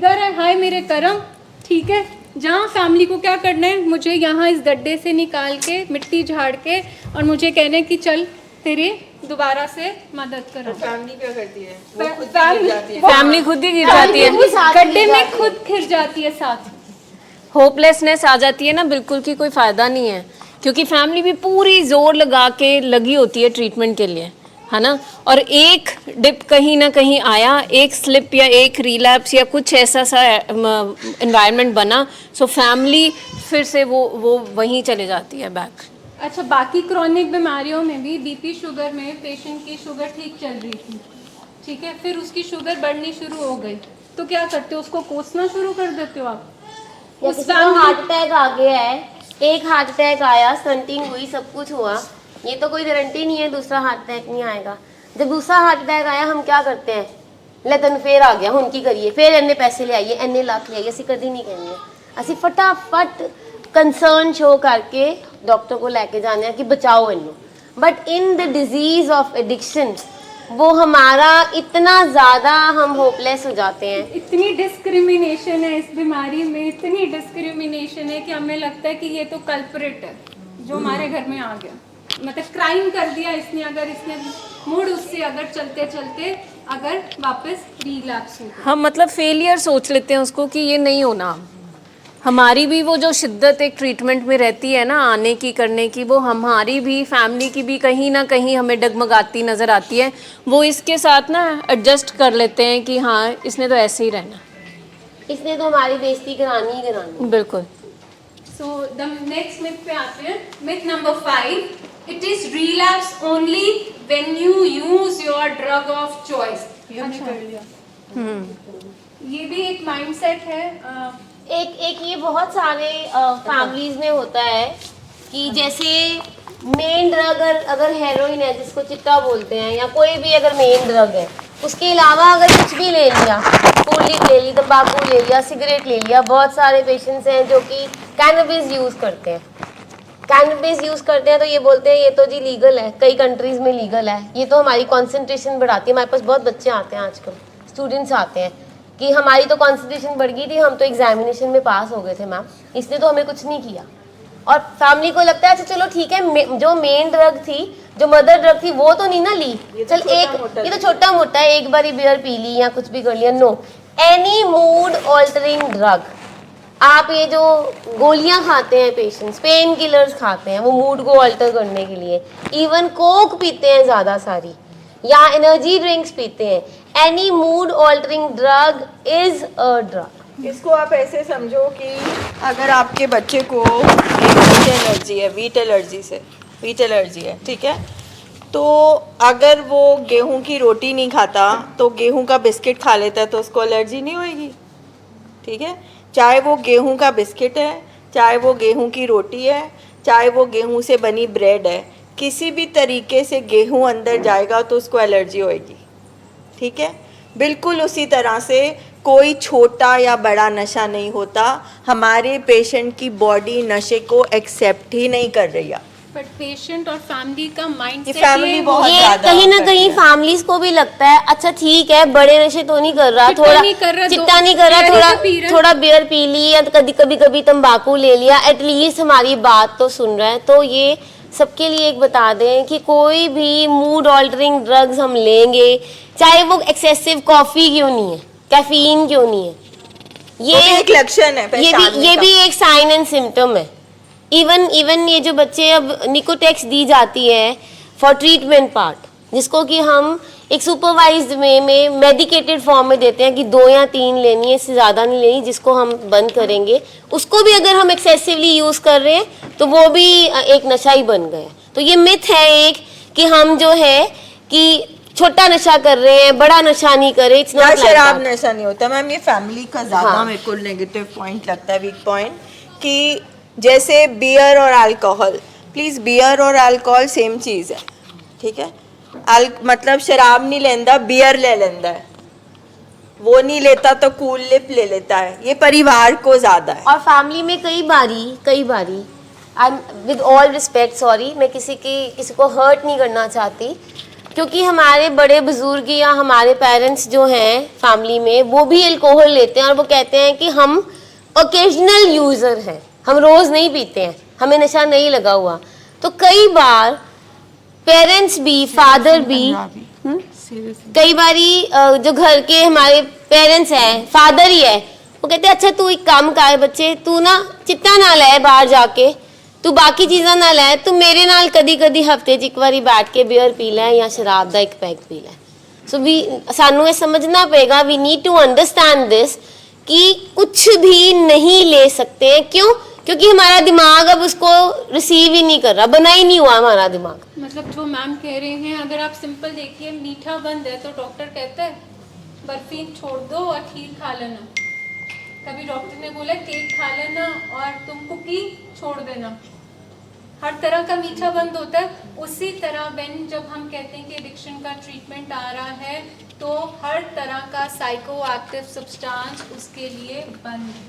रहे, हाय मेरे करम, ठीक है, जहाँ फैमिली को क्या करना है, मुझे यहाँ इस गड्ढे से निकाल के मिट्टी झाड़ के और मुझे कहना है कि चल तेरी दोबारा से मदद करो। फैमिली क्या करती है, वो खुद ही फैमिली गिर जाती है। फैमिली खुद ही गिर जाती है, गड्ढे में खुद घिर जाती है, साथ होपलेसनेस आ जाती है ना, बिल्कुल की कोई फ़ायदा नहीं है, क्योंकि फैमिली भी पूरी जोर लगा के लगी होती है ट्रीटमेंट के लिए, है ना, और एक डिप कहीं ना कहीं आया, एक स्लिप या एक रिलैप्स या कुछ ऐसा सा एनवायरनमेंट बना, सो फैमिली फिर से वो वहीं चले जाती है बैक। अच्छा, बाकी क्रॉनिक बीमारियों में भी बीपी शुगर में पेशेंट की शुगर ठीक चल रही थी, ठीक है, फिर उसकी शुगर बढ़नी शुरू हो गई, तो क्या करते हो, उसको कोसना शुरू कर देते हो आप? या किसी को हार्ट अटैक आ गया है, एक हार्ट अटैक आया, स्टंटिंग हुई, सब कुछ हुआ, ये तो कोई गारंटी नहीं है दूसरा हार्ट अटैक नहीं आएगा। जब दूसरा हार्ट अटैक आया हम क्या करते हैं, ले तन फिर आ गया हुन की करिए, फिर इन्ने पैसे ले आइए, इन्ने लाख ले आइए, ਅਸੀਂ कदी नहीं कहने, ਅਸੀਂ फटाफट कंसर्न शो करके डॉक्टर को लेके जाने हैं कि बचाओ इन्नू। But in the disease of addiction वो हमारा इतना ज़्यादा हम होपलेस हो जाते हैं। इतनी डिस्क्रिमिनेशन है इस बीमारी में, इतनी डिस्क्रिमिनेशन है कि हमें लगता है कि ये तो कल्परेट है जो हमारे घर में आ गया, मतलब क्राइम कर दिया इसने, अगर इसने मूड उससे अगर चलते चलते अगर वापस रिलैप्स हो। हम मतलब फेलियर सोच लेते हैं उसको कि ये नहीं होना। हमारी भी वो जो शिद्दत एक ट्रीटमेंट में रहती है ना आने की करने की, वो हमारी भी फैमिली की भी कहीं ना कहीं हमें डगमगाती नज़र आती है। वो इसके साथ ना एडजस्ट कर लेते हैं कि हाँ इसने तो ऐसे ही रहना, इसने तो हमारी बेइज्जती करानी ही करानी। बिल्कुल। सो द नेक्स्ट मिथ पे आते हैं, myth number 5, it is relapse only when you use your drug of choice. ये भी एक माइंडसेट है। एक ये बहुत सारे फैमिलीज में होता है कि जैसे मेन ड्रग अगर हेरोइन है जिसको चिट्टा बोलते हैं, या कोई भी अगर मेन ड्रग है, उसके अलावा अगर कुछ भी ले लिया, कोल्ड ड्रिंक ले ली, तंबाकू ले लिया, सिगरेट ले लिया, बहुत सारे पेशेंट्स हैं जो कि कैनबिस यूज़ करते हैं। कैनबिस यूज़ करते हैं तो ये बोलते हैं ये तो जी लीगल है, कई कंट्रीज़ में लीगल है, ये तो हमारी कॉन्सेंट्रेशन बढ़ाती है। हमारे पास बहुत बच्चे आते हैं आजकल, स्टूडेंट्स आते हैं कि हमारी तो कॉन्सेंट्रेशन बढ़ गई थी, हम तो एग्जामिनेशन में पास हो गए थे मैम, इसने तो हमें कुछ नहीं किया। और फैमिली को लगता है अच्छा चलो ठीक है, जो मेन ड्रग थी, जो मदर ड्रग थी वो तो नहीं ना ली, चल एक ये तो छोटा मोटा है, एक बारी बियर पी ली या कुछ भी कर लिया। No, any mood altering drug, आप ये जो गोलियां खाते हैं पेशेंट्स, पेन किलर्स खाते हैं वो मूड को ऑल्टर करने के लिए, इवन कोक पीते हैं ज़्यादा सारी, या एनर्जी ड्रिंक्स पीते हैं, any mood altering drug is a drug. इसको आप ऐसे समझो कि अगर आपके बच्चे को वीट एलर्जी है, वीट एलर्जी है, ठीक है, तो अगर वो गेहूं की रोटी नहीं खाता तो गेहूं का बिस्किट खा लेता है तो उसको एलर्जी नहीं होएगी, ठीक है। चाहे वो गेहूं का बिस्किट है, चाहे वो गेहूं की रोटी है, चाहे वो गेहूं से बनी ब्रेड है, किसी भी तरीके से गेहूं अंदर जाएगा तो उसको एलर्जी होएगी, ठीक है। बिल्कुल उसी तरह से कोई छोटा या बड़ा नशा नहीं होता, हमारे पेशेंट की बॉडी नशे को एक्सेप्ट ही नहीं कर रही है। बट पेशेंट और फैमिली का माइंडसेट फैमिली बहुत ये ज़्यादा कहीं ना करती कहीं है। फैमिलीज को भी लगता है अच्छा ठीक है बड़े नशे तो नहीं कर रहा, चिट्टा थोड़ा नहीं कर रहा, चिट्टा नहीं कर रहा, बियर थोड़ा तो पी रहा है। थोड़ा बियर पी ली या कभी कभी तंबाकू ले लिया, एटलीस्ट हमारी बात तो सुन रहा है। तो ये सबके लिए एक बता दें कि कोई भी मूड ऑल्टरिंग ड्रग्स हम लेंगे, चाहे वो एक्सेसिव कॉफ़ी क्यों नहीं है, कैफीन क्यों नहीं है, वो भी एक लक्षण है ये पहचानने का। भी एक साइन एंड सिम्टम है। इवन ये जो बच्चे अब निकोटेक्स दी जाती है फॉर ट्रीटमेंट पार्ट, जिसको कि हम एक सुपरवाइज्ड में मेडिकेटेड फॉर्म में देते हैं कि 2 या 3 लेनी है, इससे ज़्यादा नहीं लेनी, जिसको हम बंद करेंगे, उसको भी अगर हम एक्सेसिवली यूज़ कर रहे हैं तो वो भी एक नशा ही बन गया। तो ये मिथ है एक कि हम जो है कि छोटा नशा कर रहे हैं, बड़ा नशा नहीं करे। इट्स नॉट शराब नशा नहीं होता मैम, ये फैमिली का ज़्यादा हाँ। मेरे को नेगेटिव पॉइंट लगता है, वीक पॉइंट, कि जैसे बियर और अल्कोहल, प्लीज़ बियर और अल्कोहल सेम चीज़ है, ठीक है। मतलब शराब नहीं लेंदा, बियर ले लेंदा है, वो नहीं लेता तो कूल लिप ले लेता है, ये परिवार को ज़्यादा है। और फैमिली में कई बारी I am with all respect sorry, मैं किसी को हर्ट नहीं करना चाहती, क्योंकि हमारे बड़े बुजुर्ग या हमारे पेरेंट्स जो हैं फैमिली में वो भी अल्कोहल लेते हैं और वो कहते हैं कि हम ओकेजनल यूज़र हैं, हम रोज़ नहीं पीते हैं, हमें नशा नहीं लगा हुआ। तो कई बार पेरेंट्स भी, फादर भी, कई बारी जो घर के हमारे पेरेंट्स हैं, फादर ही है, वो कहते हैं अच्छा तू एक काम कर बच्चे, तू ना चिट्टा ना ले बाहर जाके, तू बाकी चीज़ां ना लै, तू मेरे नाल कदी कदी हफ्ते 'ਚ ਇੱਕ ਵਾਰੀ बैठ के बियर पी लै या शराब ਦਾ ਇੱਕ पैग पी लै। सो भी सानू ये समझना पड़ेगा, we need to understand this कि कुछ भी नहीं ले सकते। क्यों? क्योंकि हमारा दिमाग अब उसको रिसीव ही नहीं कर रहा, बना ही नहीं हुआ हमारा दिमाग। मतलब जो मैम कह रहे हैं, अगर आप सिंपल देखिए, मीठा बंद है तो डॉक्टर कहता है बर्फी छोड़ दो और खीर खा लेना। कभी डॉक्टर ने बोला केक खा लेना और तुम कुकी छोड़ देना। हर तरह का मीठा बंद होता है। उसी तरह बेन जब हम कहते हैं कि एडिक्शन का ट्रीटमेंट आ रहा है तो हर तरह का साइको एक्टिव सब्सटेंस उसके लिए बंद है।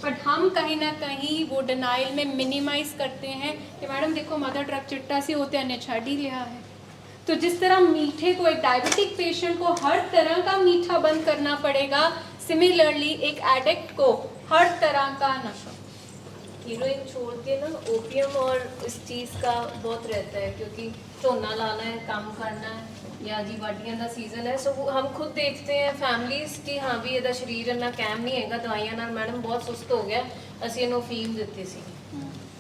बट हम कहीं ना कहीं वो डिनाइल में मिनिमाइज करते हैं कि मैडम देखो मदर ड्रग चिट्टा से होते हैं छाड़ ही लिया है। तो जिस तरह मीठे को, एक डायबिटिक पेशेंट को हर तरह का मीठा बंद करना पड़ेगा, सिमिलरली एक एडिक्ट को हर तरह का नशा। हीरोइन छोड़ के ना ओपियम और इस चीज़ का बहुत रहता है, क्योंकि झोना लाना है, काम करना है या जी वाडियां का सीजन है। सो हम खुद देखते हैं फैमिलीज कि हाँ भी ਇਹਦਾ शरीर ਇੰਨਾ कैम नहीं हैगा, दवाइयां ਨਾਲ मैडम बहुत सुस्त हो गया, ਅਸੀਂ ਇਹਨੂੰ ਫੀਮ ਦਿੱਤੀ ਸੀ।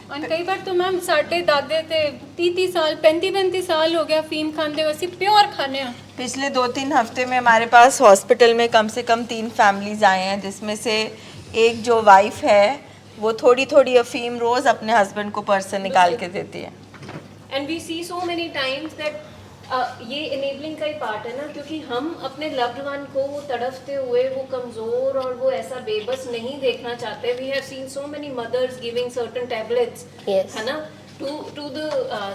और कई बार तो मैम साढ़े दादे थे 30 साल 35 साल हो गया फीम खाते हुए, ਅਸੀਂ प्योर खाने हैं। पिछले 2-3 हफ्ते में हमारे पास हॉस्पिटल में कम से कम 3 फैमिलीज आए हैं, जिसमें से एक जो वाइफ है वो थोड़ी थोड़ी अफीम रोज़ अपने हस्बैंड को पर्स से निकाल के देती है। And we see so many times that ये इनेबलिंग का ही पार्ट है ना, क्योंकि हम अपने लव्ड वन को वो तड़फते हुए, वो कमज़ोर और वो ऐसा बेबस नहीं देखना चाहते। We have seen so many mothers giving certain tablets, Yes. है ना, टू द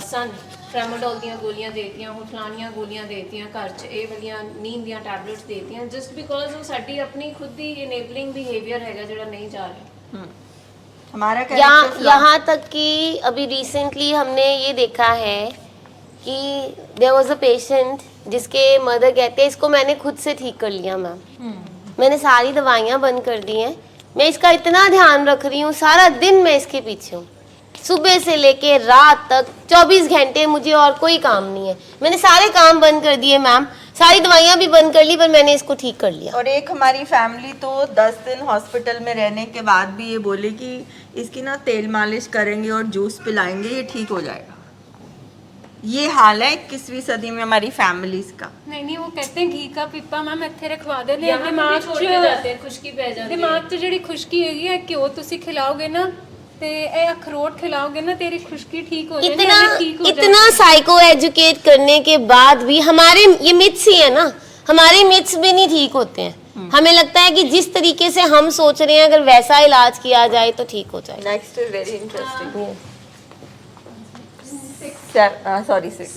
सन। ट्रेमाडोल ਦੀਆਂ ਗੋਲੀਆਂ ਦੇਤੀਆਂ, ਹੁਣ ਫਲਾਣੀਆਂ ਗੋਲੀਆਂ ਦੇਤੀਆਂ, ਘਰ 'ਚ ਇਹ ਵਾਲੀਆਂ ਨੀਂਦ ਦੀਆਂ ਟੈਬਲੇਟਸ ਦੇਤੀਆਂ, ਜਸਟ ਬਿਕੋਜ਼ ਉਹ ਸਾਡੀ ਆਪਣੀ ਖੁਦ ਦੀ ਇਨੇਬਲਿੰਗ ਬਿਹੇਵੀਅਰ ਹੈਗਾ ਜਿਹੜਾ नहीं जा रहा। हमारा यहाँ तक कि अभी रिसेंटली हमने ये देखा है कि देयर वाज अ पेशेंट जिसके मदर कहते हैं इसको मैंने खुद से ठीक कर लिया मैम, मैंने सारी दवाइयाँ बंद कर दी हैं, मैं इसका इतना ध्यान रख रही हूँ, सारा दिन मैं इसके पीछे हूँ, सुबह से लेके रात तक 24 घंटे मुझे और कोई काम नहीं है, मैंने सारे काम बंद कर दिए मैम, सारी दवाइयाँ भी बंद कर ली, पर मैंने इसको ठीक कर लिया। और एक हमारी फैमिली तो 10 दिन हॉस्पिटल में रहने के बाद भी ये बोले कि इसकी ना तेल मालिश करेंगे और जूस पिलाएंगे, ये ठीक हो जाएगा। ये हाल है 21वीं सदी में हमारी फैमिलीज का। नहीं वो कहते हैं घी का पिप्पा मैम ਇੱਥੇ रखवा देने यहाँ पे भी दिमाग छोड़ के जाते हैं, खुश्की पै जाती है। ਦਿਮਾਗ 'ਚ ਜਿਹੜੀ ਖੁਸ਼ਕੀ ਹੈਗੀ ਹੈ ਘਿਓ ਤੁਸੀਂ ਖਿਲਾਓਗੇ ਨਾ ਤੇ ਇਹ ਅਖਰੋਟ ਖਿਲਾਓਗੇ ना तेरी खुशकी ठीक हो जाएगी। इतना अभी ठीक हो इतना साइको एजुकेट करने के बाद भी हमारे ये मिथ्स ही है ना, हमारे मिथ्स भी नहीं ठीक होते हैं। हमें लगता है कि जिस तरीके से हम सोच रहे हैं अगर वैसा इलाज किया जाए तो ठीक हो जाए। Next is very interesting. Sorry 6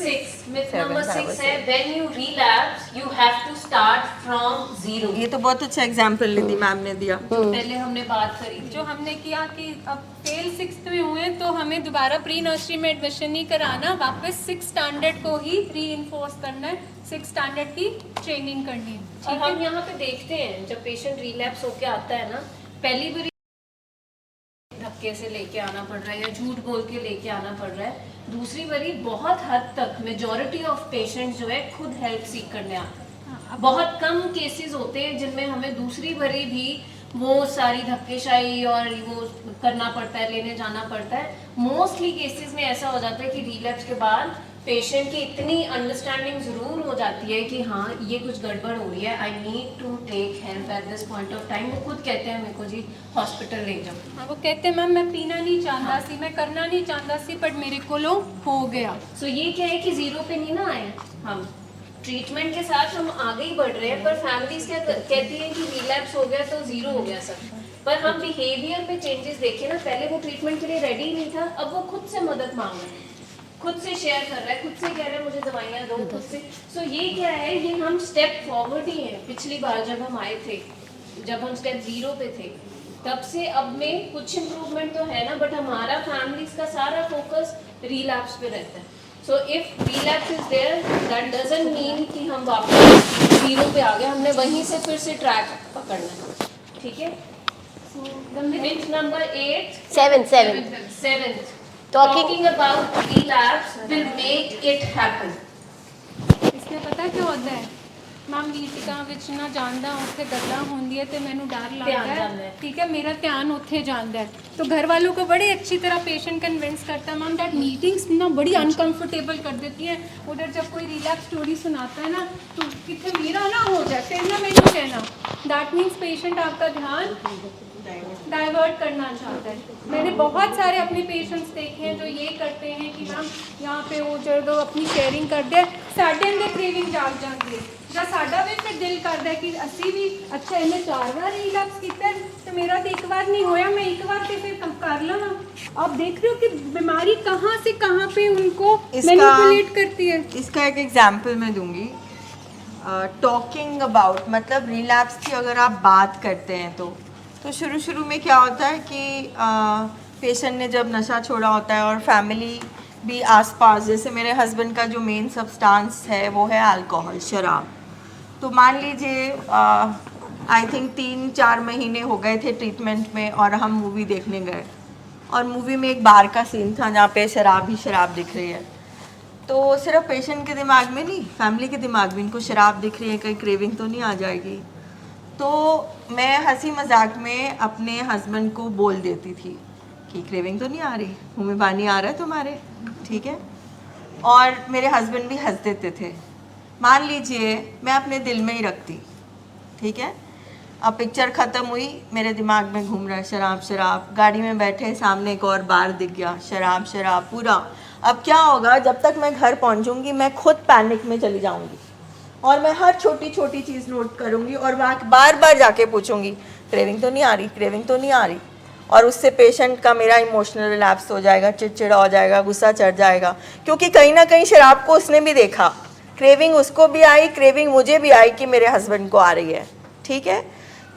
myth Seven, number I 6 was है when you relapse you have to start from zero। ये तो बहुत अच्छा एग्जाम्पल निधि मैम ने दिया। पहले हमने बात करी थी जो हमने किया कि अब फेल 6th में हुए तो हमें दोबारा प्री नर्सरी में एडमिशन नहीं कराना, वापस 6 स्टैंडर्ड को ही री-इन्फोर्स करना है, 6 स्टैंडर्ड की ट्रेनिंग करनी है। और हम यहाँ पे देखते हैं जब पेशेंट रिलैप्स होके आता है ना, पहली बार धक्के से लेके आना पड़ रहा है या झूठ बोल के लेके आना पड़ रहा है, दूसरी बारी बहुत हद तक मेजॉरिटी ऑफ पेशेंट जो है खुद हेल्प सीख करने आते हैं। बहुत कम केसेस होते हैं जिनमें हमें दूसरी बारी भी वो सारी धक्केशाही और वो करना पड़ता है, लेने जाना पड़ता है। मोस्टली केसेस में ऐसा हो जाता है कि रिलैप्स के बाद पेशेंट की इतनी अंडरस्टैंडिंग ज़रूर हो जाती है कि हाँ ये कुछ गड़बड़ हो रही है, I need to take help at this point of time. वो खुद कहते हैं मेरे को जी हॉस्पिटल ले जाओ। हाँ, वो कहते हैं मैम मैं पीना नहीं चाहता सी, मैं करना नहीं चाहता सी, बट मेरे को लो हो गया। सो ये क्या है कि जीरो पे नहीं ना आए हम, ट्रीटमेंट के साथ हम आगे ही बढ़ रहे हैं, पर फैमिलीज क्या कहती है कि रिलैप्स हो गया तो जीरो हो गया सब। पर हम बिहेवियर में चेंजेस देखें ना, पहले वो ट्रीटमेंट के लिए रेडी नहीं था, अब वो खुद से मदद मांग रहा है, खुद से शेयर कर रहा है, खुद से कह रहा है मुझे दवाइयाँ दो खुद से। सो ये क्या है, ये हम स्टेप फॉरवर्ड ही हैं। पिछली बार जब हम आए थे, जब हम स्टेप 0 पे थे, तब से अब में कुछ इम्प्रूवमेंट तो है ना, बट हमारा फैमिलीज का सारा फोकस रिलैप्स पे रहता है। So if relapse is there that doesn't mean कि हम वापस 0 पे आ गए, हमने वहीं से फिर से ट्रैक पकड़ना है, ठीक है। Myth number 8 7th talking about relapse will make it happen। इसमें पता क्या होता है, ਮੈਮ ਮੀਟਿੰਗਾਂ ਵਿੱਚ ਨਾ ਜਾਂਦਾ ਉੱਥੇ ਗੱਲਾਂ ਹੁੰਦੀਆਂ ਤੇ ਮੈਨੂੰ ਡਰ ਧਿਆਨ ਲੱਗਦਾ ਜਾਂਦਾ ਹੈ है। ठीक है मेरा ध्यान उत्थे जाता है तो घर वालों को बड़ी अच्छी तरह पेशेंट कन्विंस करता है मैम दैट मीटिंग्स ना बड़ी अनकंफर्टेबल कर देती हैं उधर जब कोई रिलैक्स स्टोरी सुनाता है ना तो कितने मेरा ना हो जाए फिर ना मैंने कहना दैट मीन्स पेशेंट आपका ध्यान डाइवर्ट करना चाहता है। मैंने बहुत सारे अपने पेशेंट्स देखे हैं जो ये करते हैं कि मैम यहाँ पे वो जो अपनी शेयरिंग करते हैं साढ़े अंदर क्रेविंग जाग जाती है ਜਾਂ ਸਾਡਾ ਵੀ ਫਿਰ ਦਿਲ ਕਰਦਾ ਕਿ ਅਸੀਂ ਵੀ ਅੱਛਾ ਇਹਨੇ 4 ਵਾਰ ਰਿਲੈਕਸ ਕੀਤਾ ਤੇ ਮੇਰਾ ਤੇ ਇੱਕ ਵਾਰ नहीं होया मैं एक बार से फिर कर लूँ। आप देख रहे हो कि बीमारी कहाँ से कहाँ पे उनको मैनिपुलेट करती है। इसका एक एग्जाम्पल मैं दूंगी। टॉकिंग अबाउट मतलब रिलैप्स की अगर आप बात करते हैं तो शुरू में क्या होता है कि पेशेंट ने जब नशा छोड़ा होता है और फैमिली भी आसपास, जैसे मेरे हस्बैंड का जो मेन सब्सटेंस है वो है अल्कोहल, शराब। तो मान लीजिए आई थिंक 3-4 महीने हो गए थे ट्रीटमेंट में और हम मूवी देखने गए और मूवी में एक बार का सीन था जहाँ पे शराब ही शराब दिख रही है। तो सिर्फ पेशेंट के दिमाग में नहीं, फैमिली के दिमाग में इनको शराब दिख रही है, कहीं क्रेविंग तो नहीं आ जाएगी। तो मैं हंसी मजाक में अपने हस्बैंड को बोल देती थी कि क्रेविंग तो नहीं आ रही, मुँह में पानी आ रहा है तुम्हारे, ठीक है। और मेरे हस्बैंड भी हंस देते थे। मान लीजिए मैं अपने दिल में ही रखती, ठीक है। अब पिक्चर ख़त्म हुई, मेरे दिमाग में घूम रहा है शराब शराब, गाड़ी में बैठे सामने एक और बार दिख गया, शराब शराब पूरा। अब क्या होगा, जब तक मैं घर पहुंचूंगी मैं खुद पैनिक में चली जाऊंगी और मैं हर छोटी छोटी चीज़ नोट करूंगी और बार बार जाके पूछूंगी क्रेविंग तो नहीं आ रही, क्रेविंग तो नहीं आ रही। और उससे पेशेंट का मेरा इमोशनल रिलैप्स हो जाएगा, चिड़चिड़ा हो जाएगा, गुस्सा चढ़ जाएगा, क्योंकि कहीं ना कहीं शराब को उसने भी देखा, क्रेविंग उसको भी आई, क्रेविंग मुझे भी आई कि मेरे हस्बैंड को आ रही है, ठीक है।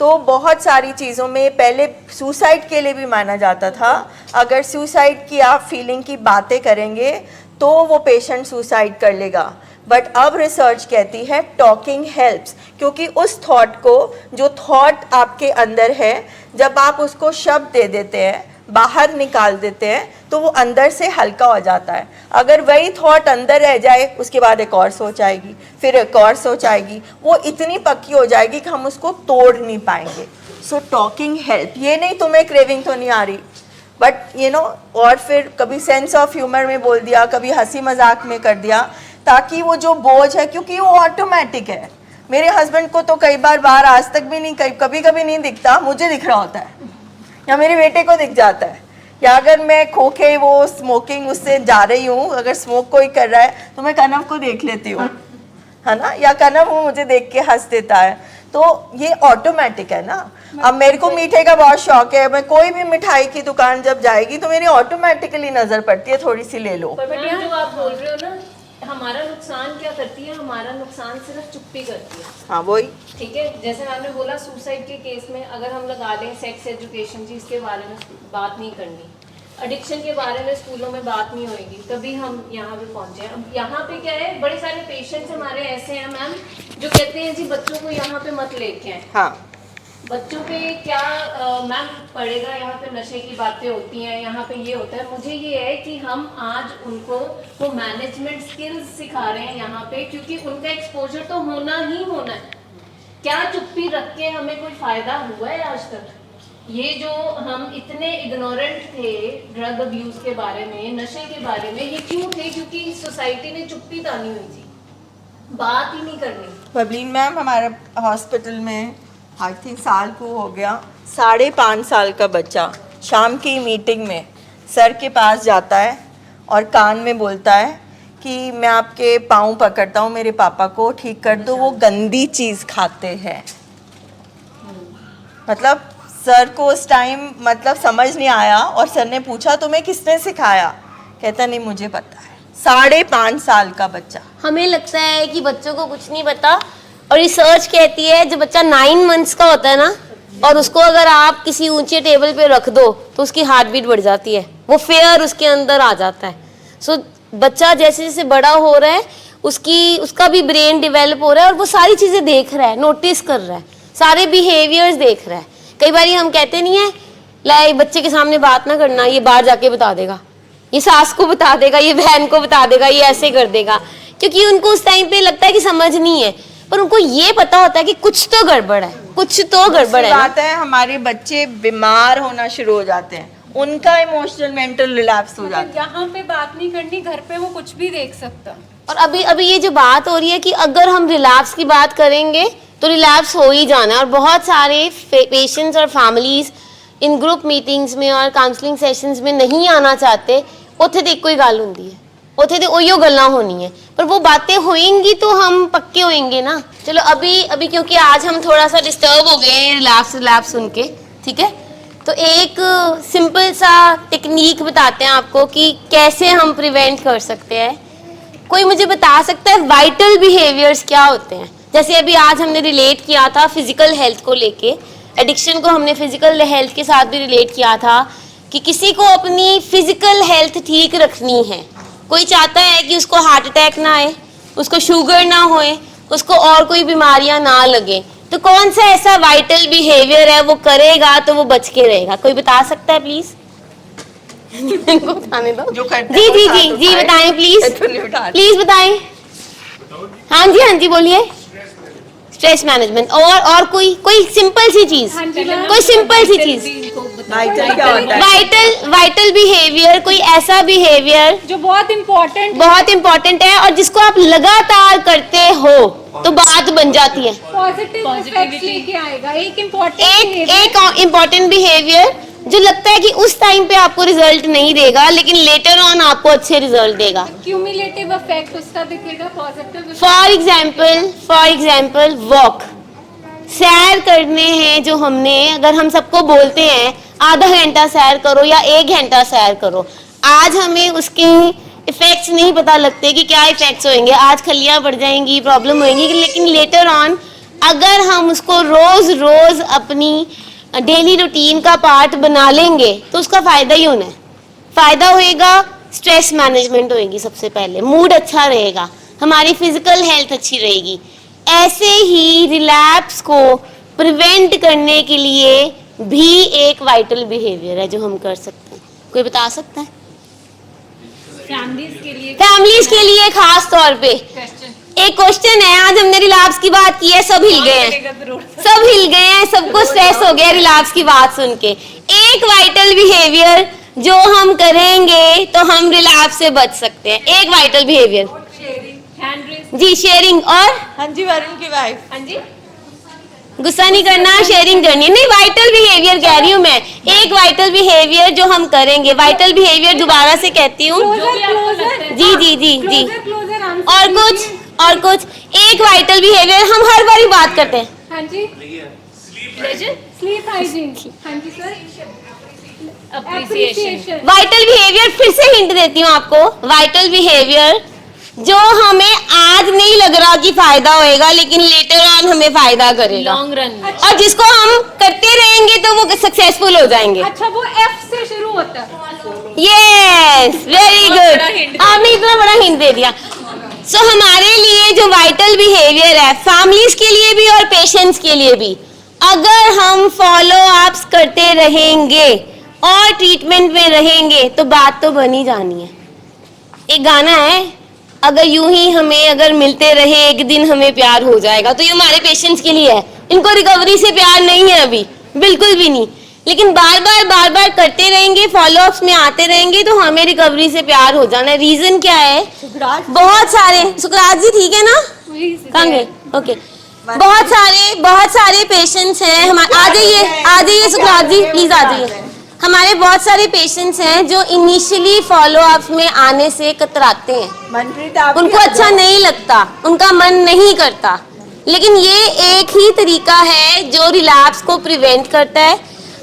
तो बहुत सारी चीज़ों में पहले सुसाइड के लिए भी माना जाता था, अगर सुसाइड की आप फीलिंग की बातें करेंगे तो वो पेशेंट सुसाइड कर लेगा। बट अब रिसर्च कहती है टॉकिंग हेल्प्स, क्योंकि उस थॉट को, जो थॉट आपके अंदर है, जब आप उसको शब्द दे देते हैं, बाहर निकाल देते हैं, तो वो अंदर से हल्का हो जाता है। अगर वही थॉट अंदर रह जाए, उसके बाद एक और सोच आएगी, फिर एक और सोच आएगी, वो इतनी पक्की हो जाएगी कि हम उसको तोड़ नहीं पाएंगे। सो टॉकिंग हेल्प, ये नहीं तुम्हें क्रेविंग तो नहीं आ रही, बट यू नो, और फिर कभी सेंस ऑफ ह्यूमर में बोल दिया, कभी हंसी मजाक में कर दिया, ताकि वो जो बोझ है, क्योंकि वो ऑटोमेटिक है। मेरे हस्बैंड को तो कई बार बाहर आज तक भी नहीं, कभी कभी नहीं दिखता, मुझे दिख रहा होता है या मेरे बेटे को दिख जाता है, या अगर मैं खोके वो स्मोकिंग उससे जा रही हूँ, अगर स्मोक कोई कर रहा है तो मैं कनव को देख लेती हूँ, है ना, या कनव वो मुझे देख के हंस देता है। तो ये ऑटोमेटिक है ना। अब मेरे को मीठे का बहुत शौक है, मैं कोई भी मिठाई की दुकान जब जाएगी तो मेरी ऑटोमेटिकली नज़र पड़ती है थोड़ी सी ले लो। पर मैम जो आप बोल रहे हो ना, हमारा नुकसान क्या करती है, हमारा नुकसान सिर्फ चुप्पी करती है। हाँ वही, ठीक है, जैसे मैंने बोला सुसाइड के केस में अगर हम लगा दें सेक्स एजुकेशन चीज़ के बारे में बात नहीं करनी, एडिक्शन के बारे में स्कूलों में बात नहीं होगी, तभी हम यहाँ पे पहुँचे हैं। अब यहाँ पे क्या है, बड़े सारे पेशेंट्स हमारे ऐसे हैं मैम जो कहते हैं जी बच्चों को यहाँ पे मत लेके आए। हाँ बच्चों पे क्या मैम पड़ेगा, यहाँ पे नशे की बातें होती हैं, यहाँ पे ये होता है। मुझे ये है कि हम आज उनको वो मैनेजमेंट स्किल्स सिखा रहे हैं यहाँ पे, क्योंकि उनका एक्सपोजर तो होना ही होना है। क्या चुप्पी रख के हमें कोई फायदा हुआ है आज तक? ये जो हम इतने इग्नोरेंट थे ड्रग अब्यूज के बारे में, नशे के बारे में, ये क्यों थे? क्योंकि सोसाइटी ने चुप्पी तानी हुई थी, बात ही नहीं करनी। पबलीन मैम हमारे हॉस्पिटल में आई थिंक साल को हो गया, 5.5 साल का बच्चा शाम की मीटिंग में सर के पास जाता है और कान में बोलता है कि मैं आपके पाँव पकड़ता हूँ, मेरे पापा को ठीक कर दो, वो गंदी चीज़ खाते हैं। मतलब सर को उस टाइम मतलब समझ नहीं आया और सर ने पूछा तुम्हें किसने सिखाया? कहता नहीं मुझे पता है। 5.5 साल का बच्चा। हमें लगता है कि बच्चों को कुछ नहीं पता, और रिसर्च कहती है जब बच्चा 9 मंथ्स का होता है ना, और उसको अगर आप किसी ऊंचे टेबल पे रख दो तो उसकी हार्ट बीट बढ़ जाती है, वो फेयर उसके अंदर आ जाता है। सो बच्चा जैसे जैसे बड़ा हो रहा है उसका भी ब्रेन डेवलप हो रहा है और वो सारी चीज़ें देख रहा है, नोटिस कर रहा है, सारे बिहेवियर्स देख रहा है। कई बार हम कहते नहीं है लाई बच्चे के सामने बात ना करना, ये बाहर जाके बता देगा, ये सास को बता देगा, ये बहन को बता देगा, ये ऐसे कर देगा, क्योंकि उनको उस टाइम पे लगता है कि समझ नहीं है। पर उनको ये पता होता है कि कुछ तो गड़बड़ है, कुछ तो गड़बड़ है ना। बात है हमारे बच्चे बीमार होना शुरू हो जाते हैं, उनका इमोशनल मेंटल रिलैप्स हो जाता है। यहाँ पे बात नहीं करनी, घर पे वो कुछ भी देख सकता। और अभी ये जो बात हो रही है कि अगर हम रिलैप्स की बात करेंगे तो रिलैप्स हो ही जाना है। और बहुत सारे पेशेंट्स और फैमिलीज इन ग्रुप मीटिंग्स में और काउंसलिंग सेशंस में नहीं आना चाहते। उत्थे तो कोई गल होंदी है, उत्थे तो उहियो गल्लां होनी है, पर वो बातें होएंगी तो हम पक्के होएंगे ना। चलो अभी क्योंकि आज हम थोड़ा सा डिस्टर्ब हो गए रिलैप्स सुन के, ठीक है, तो एक सिंपल सा टेक्निक बताते हैं आपको कि कैसे हम प्रिवेंट कर सकते हैं। कोई मुझे बता सकता है वाइटल बिहेवियर्स क्या होते हैं? जैसे अभी आज हमने रिलेट किया था फिजिकल हेल्थ को लेके, एडिक्शन को हमने फिजिकल हेल्थ के साथ भी रिलेट किया था कि किसी को अपनी फिजिकल हेल्थ ठीक रखनी है। कोई चाहता है कि उसको हार्ट अटैक ना आए, उसको शुगर ना होए, उसको और कोई बीमारियां ना लगे, तो कौन सा ऐसा वाइटल बिहेवियर है वो करेगा तो वो बच के रहेगा? कोई बता सकता है प्लीज? इनको बताने दो। जो करते जी हैं वो जी साथ जी जी उठाए। बताएं प्लीज, ये तो नहीं उठाते। प्लीज बताएं। हाँ जी बोलिए। स्ट्रेस मैनेजमेंट और कोई सिंपल सी चीज, कोई सिंपल सी चीज। वाइटल क्या होता है? वाइटल बिहेवियर, कोई ऐसा बिहेवियर जो बहुत इंपॉर्टेंट है और जिसको आप लगातार करते हो तो बात बन जाती है। पॉजिटिव इफेक्ट्स लेके आएगा। एक एक इम्पॉर्टेंट बिहेवियर जो लगता है कि उस टाइम पे आपको रिजल्ट नहीं देगा लेकिन लेटर ऑन आपको अच्छे रिजल्ट देगा। क्यूमुलेटिव इफेक्ट उसका दिखेगा, पॉजिटिव। फॉर एग्जाम्पल वॉक, सैर करने हैं जो हमने, अगर हम सबको बोलते हैं आधा घंटा सैर करो या 1 घंटा सैर करो, आज हमें उसके इफेक्ट्स नहीं पता लगते कि क्या इफेक्ट्स होंगे, आज खलियां बढ़ जाएंगी, प्रॉब्लम होंगी, लेकिन लेटर ऑन अगर हम उसको रोज रोज अपनी डेली रूटीन का पार्ट बना लेंगे तो उसका फायदा ही होना है। फायदा होएगा, स्ट्रेस मैनेजमेंट होएगी, सबसे पहले मूड अच्छा रहेगा, हमारी फिजिकल हेल्थ अच्छी रहेगी। ऐसे ही रिलैप्स को प्रिवेंट करने के लिए भी एक वाइटल बिहेवियर है जो हम कर सकते हैं। कोई बता सकता है? फैमिलीज के लिए खास तौर पे एक क्वेश्चन है। आज हमने रिलैप्स की बात की है, सब हिल गए हैं, सबको स्ट्रेस हो गया रिलैप्स की बात सुन के। एक वाइटल बिहेवियर जो हम करेंगे तो हम रिलैप्स से बच सकते हैं। एक वाइटल बिहेवियर जी, शेयरिंग। और हाँ जी, वरुण की वाइफ। हाँ जी, गुस्सा नहीं करना, शेयरिंग करनी है। नहीं, वाइटल बिहेवियर कह रही हूँ मैं, एक वाइटल बिहेवियर जो हम करेंगे। वाइटल बिहेवियर दोबारा से कहती हूँ। जी जी जी जी। और कुछ एक वाइटल बिहेवियर हम हर बार ही बात करते हैं। हाँ जी, स्लीप हाइजीन। हाँ जी सर, अप्रिसिएशन। वाइटल बिहेवियर फिर से हिंट देती हूँ आपको। वाइटल बिहेवियर जो हमें आज नहीं लग रहा कि फायदा होएगा लेकिन लेटर ऑन हमें फायदा करेगा, लॉन्ग रन में। और जिसको हम करते रहेंगे तो वो सक्सेसफुल हो जाएंगे। अच्छा, वो एफ से शुरू होता है। यस, वेरी बड़ा hint गुड, आपने इतना बड़ा हिंट दे दिया। सो हमारे लिए जो वाइटल बिहेवियर है, फैमिलीज के लिए भी और पेशेंट्स के लिए भी, अगर हम फॉलो अप्स करते रहेंगे और ट्रीटमेंट में रहेंगे तो बात तो बनी जानी है। एक गाना है, अगर यूं ही हमें अगर मिलते रहे एक दिन हमें प्यार हो जाएगा, तो ये हमारे पेशेंट्स के लिए है। इनको रिकवरी से प्यार नहीं है अभी, बिल्कुल भी नहीं, लेकिन बार बार करते रहेंगे, फॉलो अप्स में आते रहेंगे तो हमें रिकवरी से प्यार हो जाना है। रीजन क्या है? बहुत सारे, सुकरात जी ठीक है ना? कहाँ गए? ओके, बहुत सारे पेशेंट्स हैं हमारे। आ जाइए सुकरात जी, प्लीज आ जाइए। हमारे बहुत सारे पेशेंट्स हैं जो इनिशियली फॉलो अप्स में आने से कतराते हैं, मनप्रीत आप उनको अच्छा नहीं लगता, उनका मन नहीं करता, लेकिन ये एक ही तरीका है जो रिलैप्स को प्रिवेंट करता है।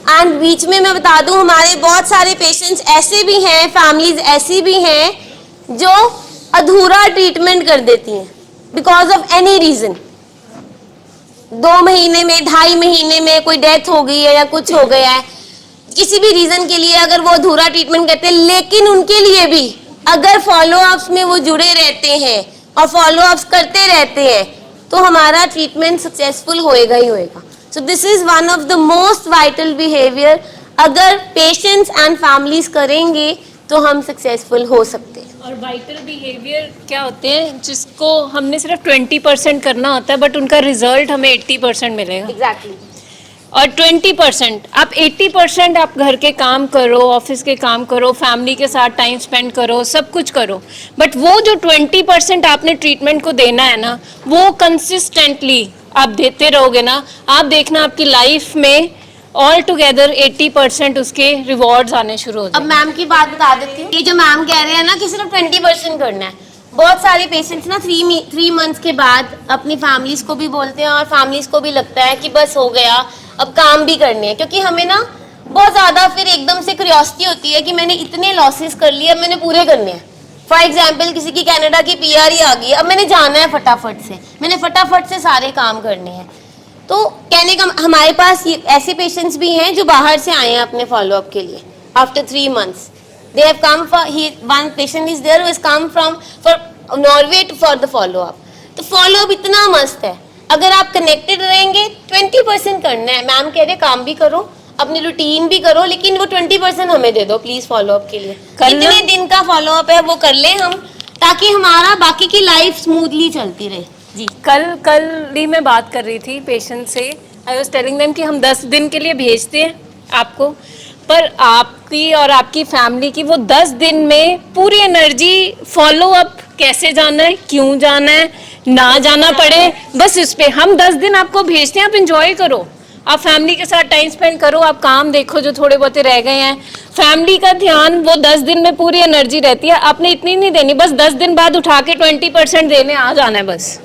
एंड बीच में मैं बता दूं, हमारे बहुत सारे पेशेंट्स ऐसे भी हैं, फैमिलीज ऐसी भी हैं जो अधूरा ट्रीटमेंट कर देती हैं बिकॉज ऑफ एनी रीजन। 2 महीने में, 2.5 महीने में कोई डेथ हो गई है या कुछ हो गया है, किसी भी रीजन के लिए अगर वो अधूरा ट्रीटमेंट करते हैं, लेकिन उनके लिए भी अगर फॉलो अप्स में वो जुड़े रहते हैं और फॉलो अप्स करते रहते हैं तो हमारा ट्रीटमेंट सक्सेसफुल होएगा ही होएगा। So this is one of the most vital behaviour. अगर पेशेंट्स एंड फैमिलीज करेंगे तो हम सक्सेसफुल हो सकते हैं। और वाइटल बिहेवियर क्या होते हैं जिसको हमने सिर्फ 20% करना होता है, बट उनका रिजल्ट हमें 80% मिलेगा। एग्जैक्टली। और 20% आप 80% आप घर के काम करो, ऑफिस के काम करो, फैमिली के साथ टाइम स्पेंड करो, सब कुछ करो, बट वो जो 20% आपने ट्रीटमेंट को देना है ना, वो कंसिस्टेंटली आप देते रहोगे ना, आप देखना आपकी लाइफ में ऑल टुगेदर 80% उसके रिवॉर्ड्स आने शुरू हो अब जाएंगे। मैम की बात बता देती हूँ। ये जो मैम कह रहे हैं ना कि सिर्फ 20% करना है, बहुत सारे पेशेंट्स ना 3 मंथ्स के बाद अपनी फैमिलीज को भी बोलते हैं और फैमिलीज को भी लगता है कि बस हो गया, अब काम भी करने हैं, क्योंकि हमें ना बहुत ज़्यादा फिर एकदम से क्यूरियोसिटी होती है कि मैंने इतने लॉसेस कर लिए, अब मैंने पूरे करने हैं। फॉर एग्जाम्पल किसी की कनाडा की PR ही आ गई, अब मैंने जाना है फटाफट से, मैंने फटाफट से सारे काम करने हैं। तो कहने का हमारे पास ये ऐसे पेशेंट्स भी हैं जो बाहर से आए हैं अपने फॉलोअप के लिए after 3 months। They have come for one patient is there who has come from Norway for the follow-up। तो follow-up इतना मस्त है, अगर आप कनेक्टेड रहेंगे 20% करना है। मैम कह रहे काम भी करो, अपनी रूटीन भी करो, लेकिन वो 20% हमें दे दो प्लीज फॉलोअप के लिए। कितने दिन का फॉलोअप है वो कर लें हम, ताकि हमारा बाकी की लाइफ स्मूथली चलती रहे। जी कल ही मैं बात कर रही थी पेशेंट से, आई वाज टेलिंग देम कि हम 10 दिन के लिए भेजते हैं आपको, पर आपकी और आपकी फैमिली की वो 10 दिन में पूरी एनर्जी फॉलो अप कैसे जाना है, क्यों जाना है, ना जाना पड़े, बस इस पे हम 10 दिन आपको भेजते हैं। आप इंजॉय करो, आप फैमिली के साथ टाइम स्पेंड करो, आप काम देखो जो थोड़े बहुते रह गए हैं, फैमिली का ध्यान वो 10 दिन में पूरी एनर्जी रहती है। आपने इतनी नहीं देनी, बस 10 दिन बाद उठा के 20% देने आ जाना है बस।